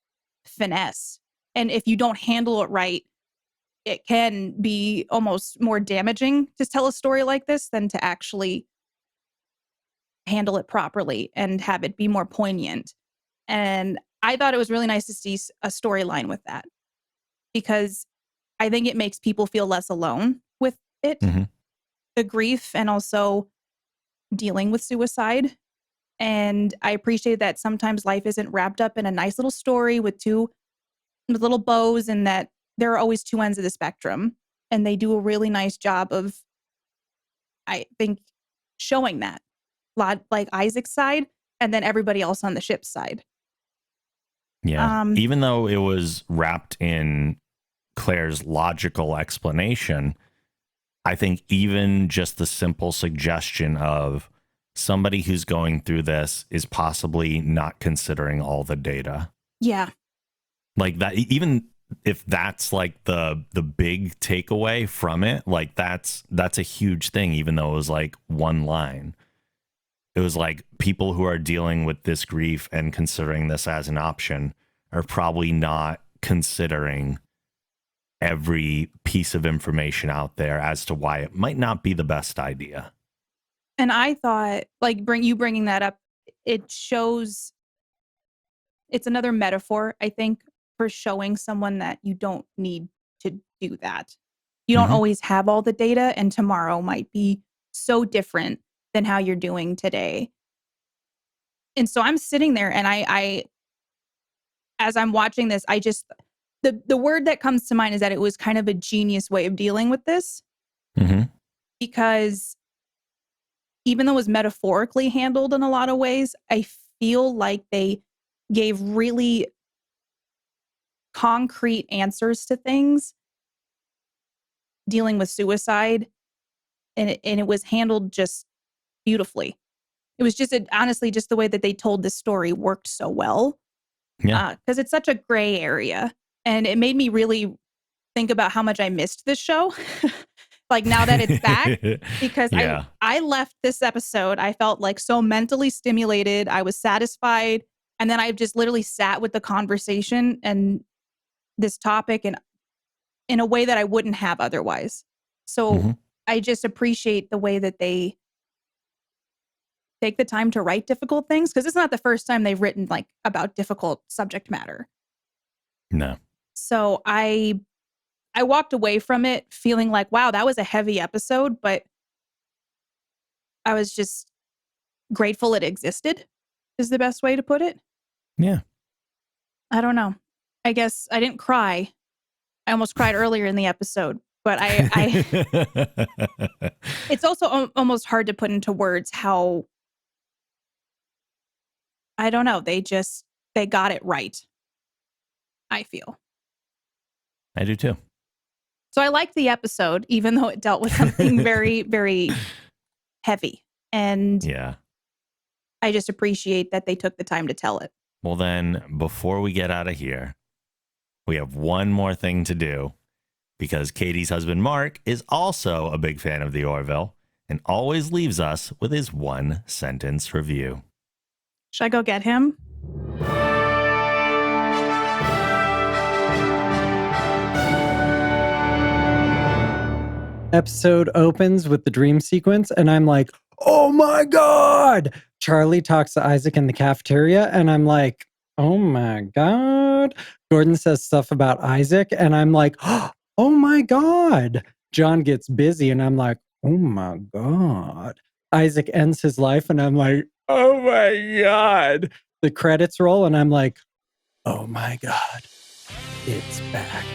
finesse. And if you don't handle it right, it can be almost more damaging to tell a story like this than to actually handle it properly and have it be more poignant. And I thought it was really nice to see a storyline with that, because I think it makes people feel less alone with it, Hmm. the grief, and also dealing with suicide. And I appreciate that sometimes life isn't wrapped up in a nice little story with two with little bows, and that there are always two ends of the spectrum. And they do a really nice job of, I think, showing that, like Isaac's side and then everybody else on the ship's side. Yeah. Um, Even though it was wrapped in Claire's logical explanation, I think even just the simple suggestion of somebody who's going through this is possibly not considering all the data. yeah, Like that, even if that's like the big takeaway from it, like that's a huge thing, even though it was like one line. it was like people who are dealing with this grief and considering this as an option are probably not considering every piece of information out there as to why it might not be the best idea. And I thought, like, bringing that up, it shows it's another metaphor, I think, for showing someone that you don't need to do that. You don't Mhm. always have all the data, and tomorrow might be so different than how you're doing today. And so I'm sitting there and I as I'm watching this, I just the word that comes to mind is that it was kind of a genius way of dealing with this, Mhm. because even though it was metaphorically handled in a lot of ways, I feel like they gave really concrete answers to things dealing with suicide, and it was handled just beautifully. It was just honestly, just the way that they told this story worked so well, Yeah. because it's such a gray area, and it made me really think about how much I missed this show, like, now that it's back, because Yeah. I left this episode, I felt, like, so mentally stimulated, I was satisfied, and then I just literally sat with the conversation and this topic and in a way that I wouldn't have otherwise. So, Mhm. I just appreciate the way that they take the time to write difficult things, because it's not the first time they've written, like, about difficult subject matter. No. So, I walked away from it feeling like, "Wow, that was a heavy episode," but I was just grateful it existed, is the best way to put it. Yeah. I don't know. I guess I didn't cry. I almost cried earlier in the episode, but I it's also almost hard to put into words how I don't know, they got it right, I feel. I do too. So I liked the episode, even though it dealt with something very, very heavy, and Yeah. I just appreciate that they took the time to tell it. Well, then, before we get out of here, we have one more thing to do because Katie's husband, Mark, is also a big fan of the Orville and always leaves us with his one sentence review. Should I go get him? Episode opens with the dream sequence, and I'm like, oh my God. Charlie talks to Isaac in the cafeteria, and I'm like, oh my God. Gordon says stuff about Isaac, and I'm like, oh my God. John gets busy, and I'm like, oh my God. Isaac ends his life, and I'm like, oh my God. The credits roll, and I'm like, oh my God, it's back.